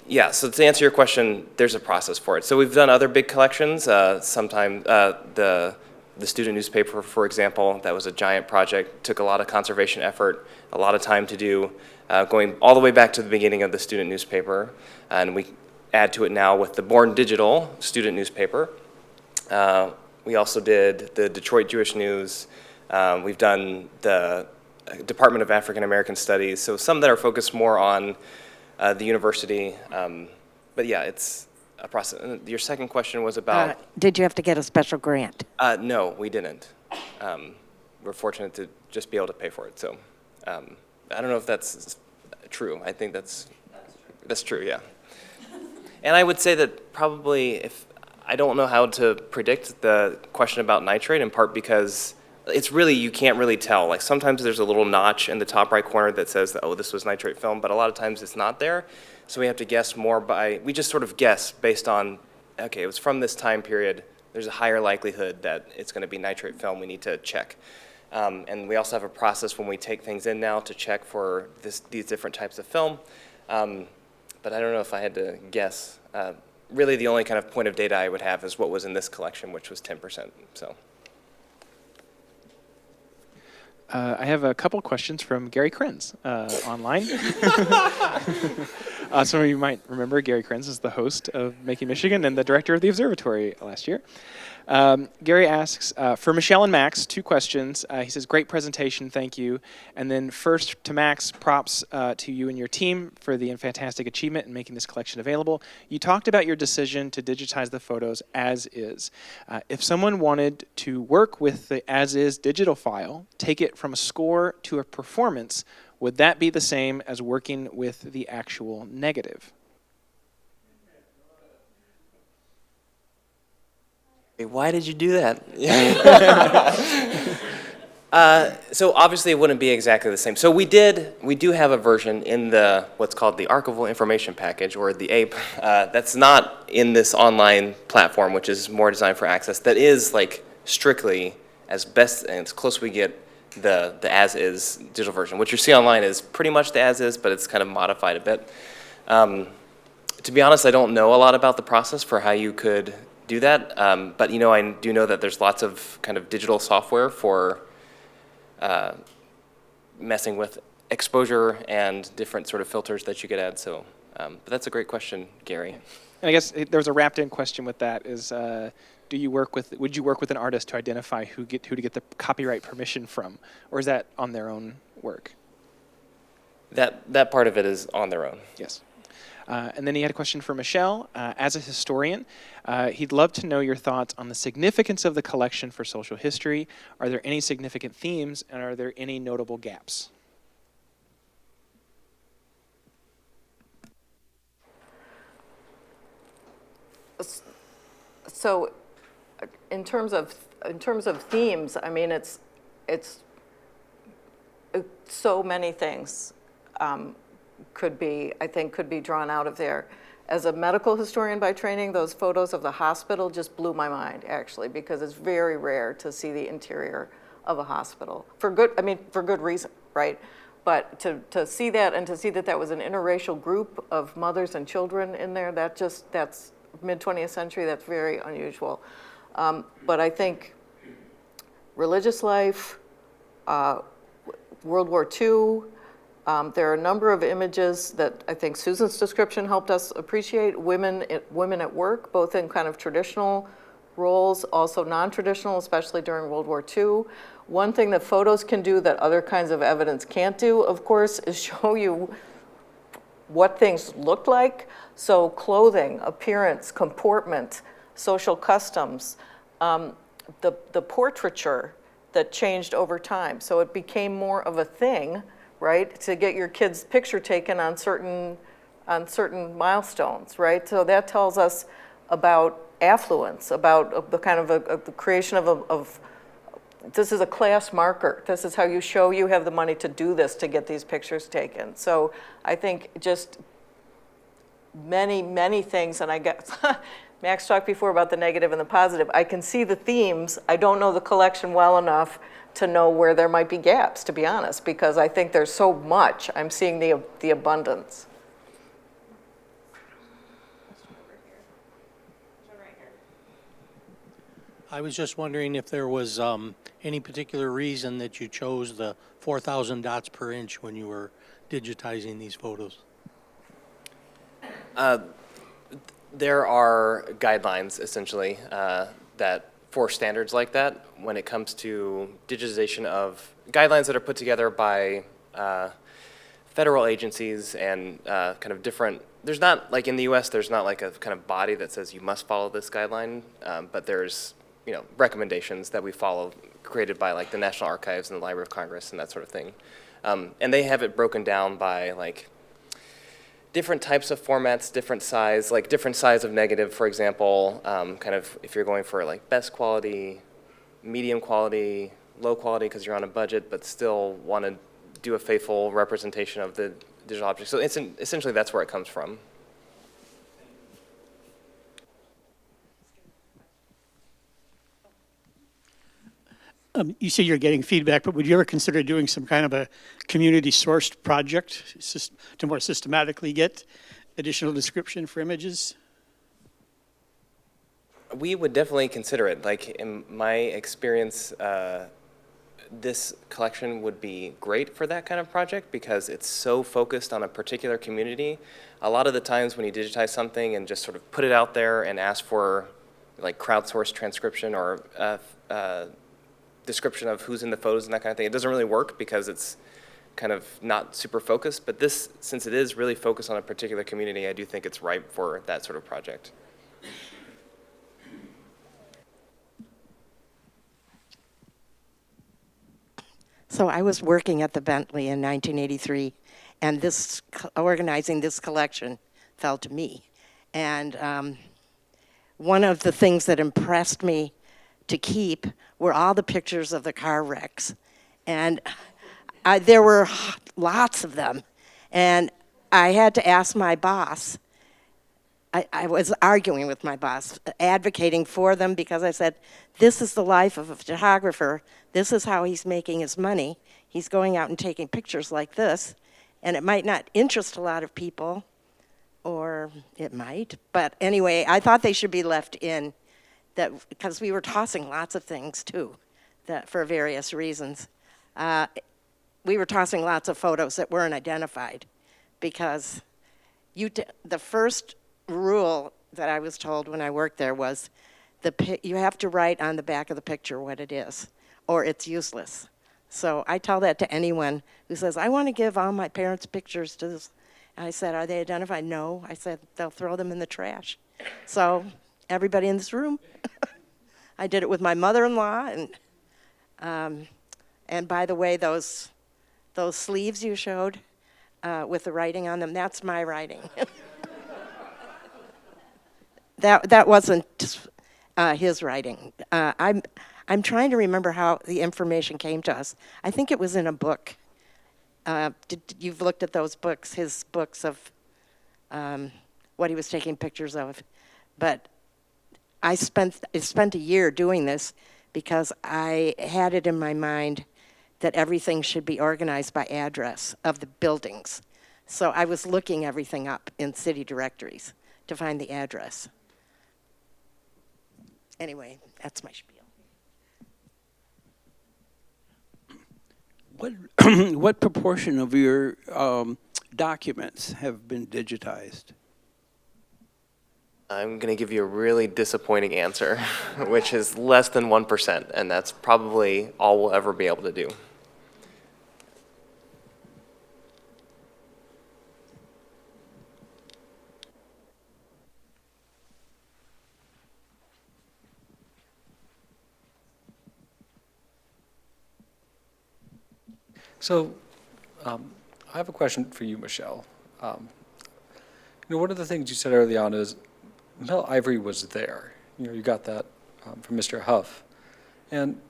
yeah, so to answer your question, there's a process for it. So we've done other big collections. Sometime the student newspaper, for example, that was a giant project, took a lot of conservation effort, a lot of time to do, going all the way back to the beginning of the student newspaper. And we add to it now with the Born Digital student newspaper. We also did the Detroit Jewish News. We've done the Department of African American Studies, so some that are focused more on the university. But yeah, it's a process. And your second question was about... Did you have to get a special grant? No, we didn't. We're fortunate to just be able to pay for it. So I don't know if that's true. I think that's true, yeah. And I would say that probably I don't know how to predict the question about nitrate, in part because it's really, you can't really tell. Like sometimes there's a little notch in the top right corner that says, that, oh, this was nitrate film, but a lot of times it's not there. So we have to guess more we just sort of guess based on, okay, it was from this time period. There's a higher likelihood that it's going to be nitrate film. We need to check. And we also have a process when we take things in now to check for these different types of film. But I don't know if I had to guess. Really, the only kind of point of data I would have is what was in this collection, which was 10%. So. I have a couple questions from Gary Krenz online. Some of you might remember Gary Krenz is the host of Making Michigan and the director of the Observatory last year. Gary asks, for Michelle and Max, 2 questions. He says, great presentation, thank you. And then first to Max, props to you and your team for the fantastic achievement in making this collection available. You talked about your decision to digitize the photos as is. If someone wanted to work with the as is digital file, take it from a score to a performance, would that be the same as working with the actual negative? Why did you do that? So obviously it wouldn't be exactly the same. So we do have a version in the what's called the Archival Information Package, or the APE, that's not in this online platform, which is more designed for access, that is like strictly as best and as close we get the as-is digital version. What you see online is pretty much the as-is, but it's kind of modified a bit. To be honest, I don't know a lot about the process for how you could do that, but you know, I do know that there's lots of kind of digital software for messing with exposure and different sort of filters that you could add. So, but that's a great question, Gary. And I guess there's a wrapped-in question with that is, would you work with an artist to identify who to get the copyright permission from, or is that on their own work? That part of it is on their own. Yes. And then he had a question for Michelle. As a historian, he'd love to know your thoughts on the significance of the collection for social history. Are there any significant themes, and are there any notable gaps? So, in terms of themes, I mean, it's so many things could be drawn out of there. As a medical historian by training, those photos of the hospital just blew my mind, actually, because it's very rare to see the interior of a hospital for good reason, right? But to see that, and to see that was an interracial group of mothers and children in there, that's mid-20th century, that's very unusual. But I think religious life, World War II, there are a number of images that I think Susan's description helped us appreciate. Women at work, both in kind of traditional roles, also non-traditional, especially during World War II. One thing that photos can do that other kinds of evidence can't do, of course, is show you what things looked like. So clothing, appearance, comportment, social customs, the portraiture that changed over time. So it became more of a thing, right, to get your kid's picture taken on certain milestones, right? So that tells us about affluence, about the kind of the creation of this is a class marker. This is how you show you have the money to do this, to get these pictures taken. So I think just many, many things, and I guess Max talked before about the negative and the positive. I can see the themes. I don't know the collection well enough to know where there might be gaps, to be honest, because I think there's so much. I'm seeing the abundance. I was just wondering if there was any particular reason that you chose the 4,000 dots per inch when you were digitizing these photos. There are guidelines, essentially, that for standards like that, when it comes to digitization of guidelines that are put together by federal agencies and kind of different. There's not, like in the U.S., there's not like a kind of body that says you must follow this guideline, but there's recommendations that we follow, created by like the National Archives and the Library of Congress and that sort of thing, and they have it broken down by like different types of formats, different size of negative, for example, kind of if you're going for like best quality, medium quality, low quality because you're on a budget, but still want to do a faithful representation of the digital object. So essentially that's where it comes from. You say you're getting feedback, but would you ever consider doing some kind of a community-sourced project to more systematically get additional description for images? We would definitely consider it. Like in my experience, this collection would be great for that kind of project because it's so focused on a particular community. A lot of the times when you digitize something and just sort of put it out there and ask for like crowdsourced transcription or description of who's in the photos and that kind of thing, it doesn't really work because it's kind of not super focused. But this, since it is really focused on a particular community, I do think it's ripe for that sort of project. So I was working at the Bentley in 1983, and organizing this collection fell to me. And one of the things that impressed me to keep were all the pictures of the car wrecks. And there were lots of them. And I had to ask my boss, I was arguing with my boss, advocating for them because I said, this is the life of a photographer. This is how he's making his money. He's going out and taking pictures like this. And it might not interest a lot of people, or it might. But anyway, I thought they should be left in, because we were tossing lots of things too, for various reasons. We were tossing lots of photos that weren't identified because the first rule that I was told when I worked there was you have to write on the back of the picture what it is, or it's useless. So I tell that to anyone who says, I want to give all my parents' pictures to this. And I said, are they identified? No. I said, they'll throw them in the trash. So everybody in this room, I did it with my mother-in-law. And by the way, those sleeves you showed with the writing on them, that's my writing. That wasn't his writing. I'm trying to remember how the information came to us. I think it was in a book. You've looked at those books, his books of what he was taking pictures of. But I spent a year doing this because I had it in my mind that everything should be organized by address of the buildings. So I was looking everything up in city directories to find the address. Anyway, that's my spiel. What proportion of your documents have been digitized? I'm going to give you a really disappointing answer, which is less than 1%, and that's probably all we'll ever be able to do. So I have a question for you, Michelle. One of the things you said early on is Mel Ivory was there. You got that from Mr. Huff. And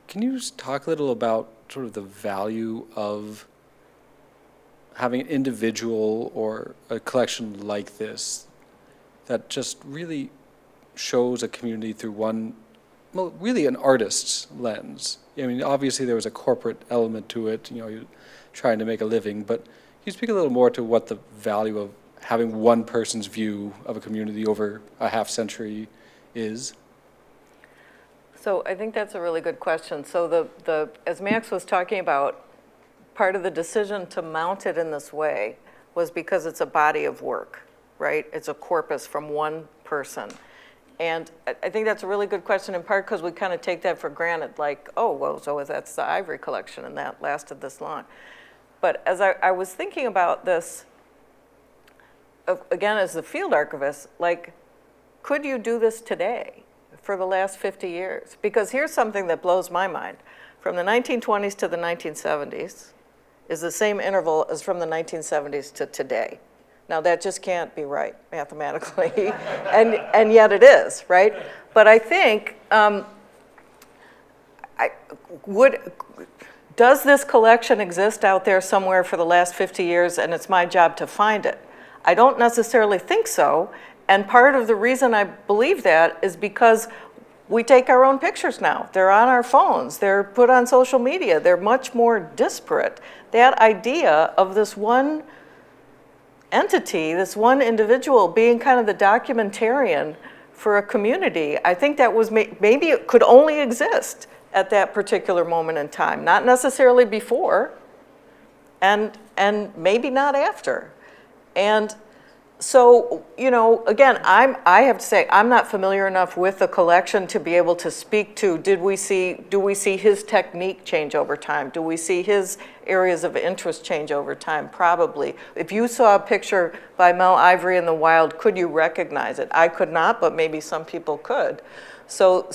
can you just talk a little about sort of the value of having an individual or a collection like this that just really shows a community through really an artist's lens? I mean, obviously there was a corporate element to it, you're trying to make a living, but can you speak a little more to what the value of having one person's view of a community over a half century is? So I think that's a really good question. So as Max was talking about, part of the decision to mount it in this way was because it's a body of work. right? It's a corpus from one person. And I think that's a really good question, in part because we kind of take that for granted, like, oh, well, so that's the Ivory collection, and that lasted this long. But as I was thinking about this, again, as the field archivist, like, could you do this today for the last 50 years? Because here's something that blows my mind. From the 1920s to the 1970s is the same interval as from the 1970s to today. Now, that just can't be right mathematically, and yet it is, right? But I think, does this collection exist out there somewhere for the last 50 years, and it's my job to find it? I don't necessarily think so, and part of the reason I believe that is because we take our own pictures now. They're on our phones, they're put on social media, they're much more disparate. That idea of this one entity, this one individual being kind of the documentarian for a community, I think that was maybe it could only exist at that particular moment in time, not necessarily before, and maybe not after. And so, you know, again, I have to say, I'm not familiar enough with the collection to be able to speak to, do we see his technique change over time? Do we see his areas of interest change over time? Probably. If you saw a picture by Mel Ivory in the wild, could you recognize it? I could not, but maybe some people could. So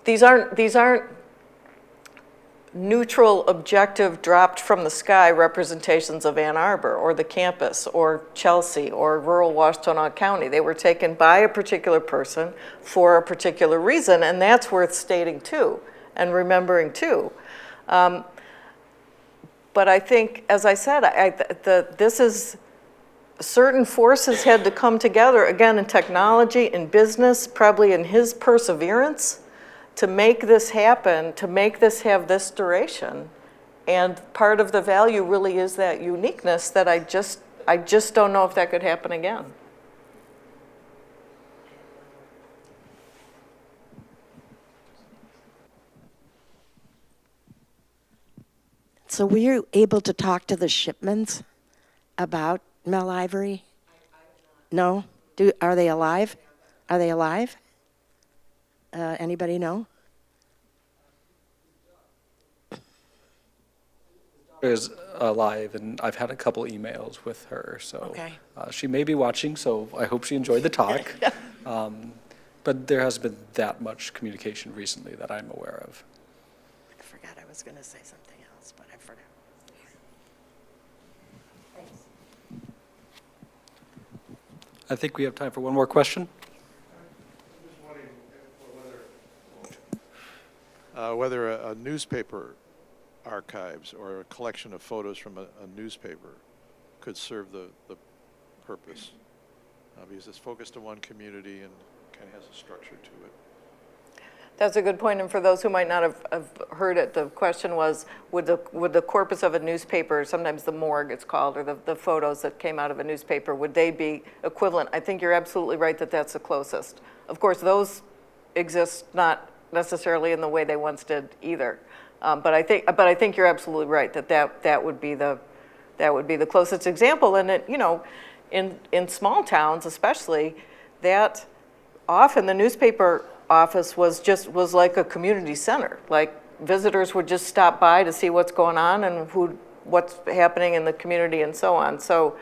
these aren't neutral, objective, dropped from the sky representations of Ann Arbor or the campus or Chelsea or rural Washtenaw County. They were taken by a particular person for a particular reason, and that's worth stating too and remembering too. But I think, as I said, this is, certain forces had to come together, again, in technology, in business, probably in his perseverance, to make this happen, to make this have this duration. And part of the value really is that uniqueness that I just don't know if that could happen again. So were you able to talk to the Shipmans about Mel Ivory? No? Are they alive? Are they alive? Anybody know? Is alive, and I've had a couple emails with her, so Okay. She may be watching, so I hope she enjoyed the talk. But there has been that much communication recently that I'm aware of. I forgot I was going to say something else, but I forgot. Thanks. I think we have time for one more question. Whether a newspaper archives or a collection of photos from a newspaper could serve the purpose, because it's focused on one community and kind of has a structure to it. That's a good point, and for those who might not have heard it, the question was, would the corpus of a newspaper, sometimes the morgue it's called, or the photos that came out of a newspaper, would they be equivalent? I think you're absolutely right that that's the closest. Of course, those exist not necessarily in the way they once did either. But I think you're absolutely right that would be the closest example. And it, you know, in small towns especially, that often the newspaper office was like a community center. Like visitors would just stop by to see what's going on and what's happening in the community and so on. So,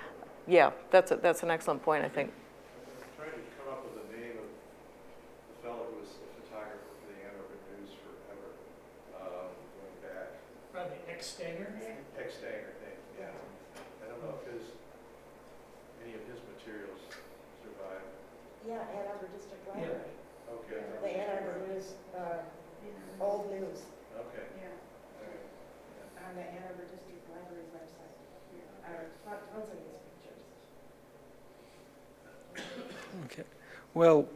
yeah, that's an excellent point, I think. I'm trying to come up with the name of the fellow who was a photographer for the Ann Arbor News forever, going back. Probably Eckard. Eckard, yeah. I don't know if any of his materials survive. Yeah, Ann Arbor District Library. Okay. The Ann Arbor News, old news. Okay. On the Ann Arbor District Library's website. Tons of these pictures. Okay. Well,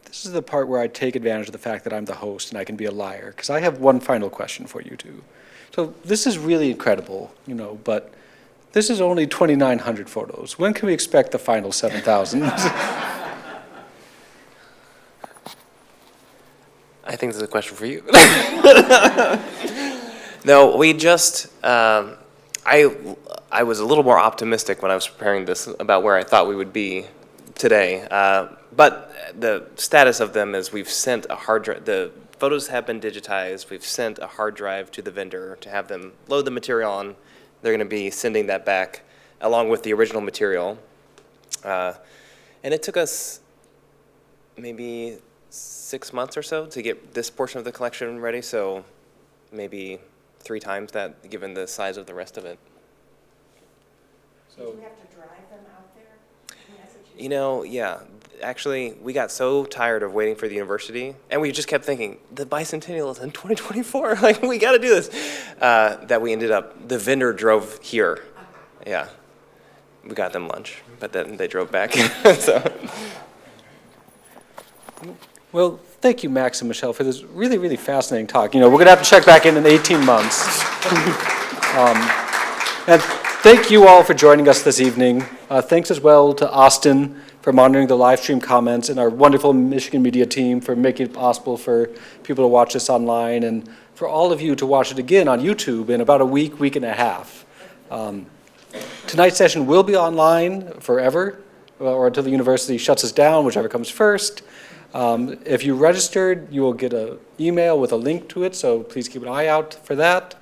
this is the part where I take advantage of the fact that I'm the host and I can be a liar, because I have one final question for you two. So this is really incredible, you know, but this is only 2,900 photos. When can we expect the final 7,000? I think this is a question for you. No, we just, I was a little more optimistic when I was preparing this about where I thought we would be today. But the status of them is we've sent a hard drive. The photos have been digitized. We've sent a hard drive to the vendor to have them load the material on. They're going to be sending that back along with the original material. And it took us maybe 6 months or so to get this portion of the collection ready, so maybe 3 times that, given the size of the rest of it. Did you have to drive them out there? You know, yeah. Actually, we got so tired of waiting for the university, and we just kept thinking, the bicentennial is in 2024, like, we got to do this, that we ended up, the vendor drove here. Yeah. We got them lunch, but then they drove back. So. Well, thank you, Max and Michelle, for this really, really fascinating talk. You know, we're going to have to check back in 18 months. And thank you all for joining us this evening. Thanks as well to Austin for monitoring the live stream comments, and our wonderful Michigan media team for making it possible for people to watch this online, and for all of you to watch it again on YouTube in about a week, week and a half. Tonight's session will be online forever, or until the university shuts us down, whichever comes first. If you registered, you will get an email with a link to it, so please keep an eye out for that.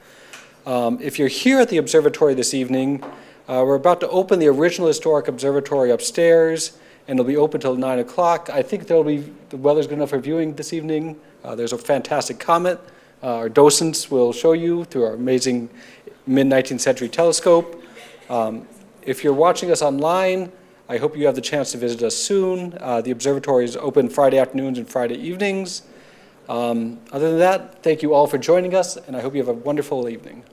If you're here at the observatory this evening, we're about to open the original historic observatory upstairs, and it'll be open till 9 o'clock. I think the weather's good enough for viewing this evening. There's a fantastic comet. Our docents will show you through our amazing mid-19th century telescope. If you're watching us online, I hope you have the chance to visit us soon. The observatory is open Friday afternoons and Friday evenings. Other than that, thank you all for joining us, and I hope you have a wonderful evening.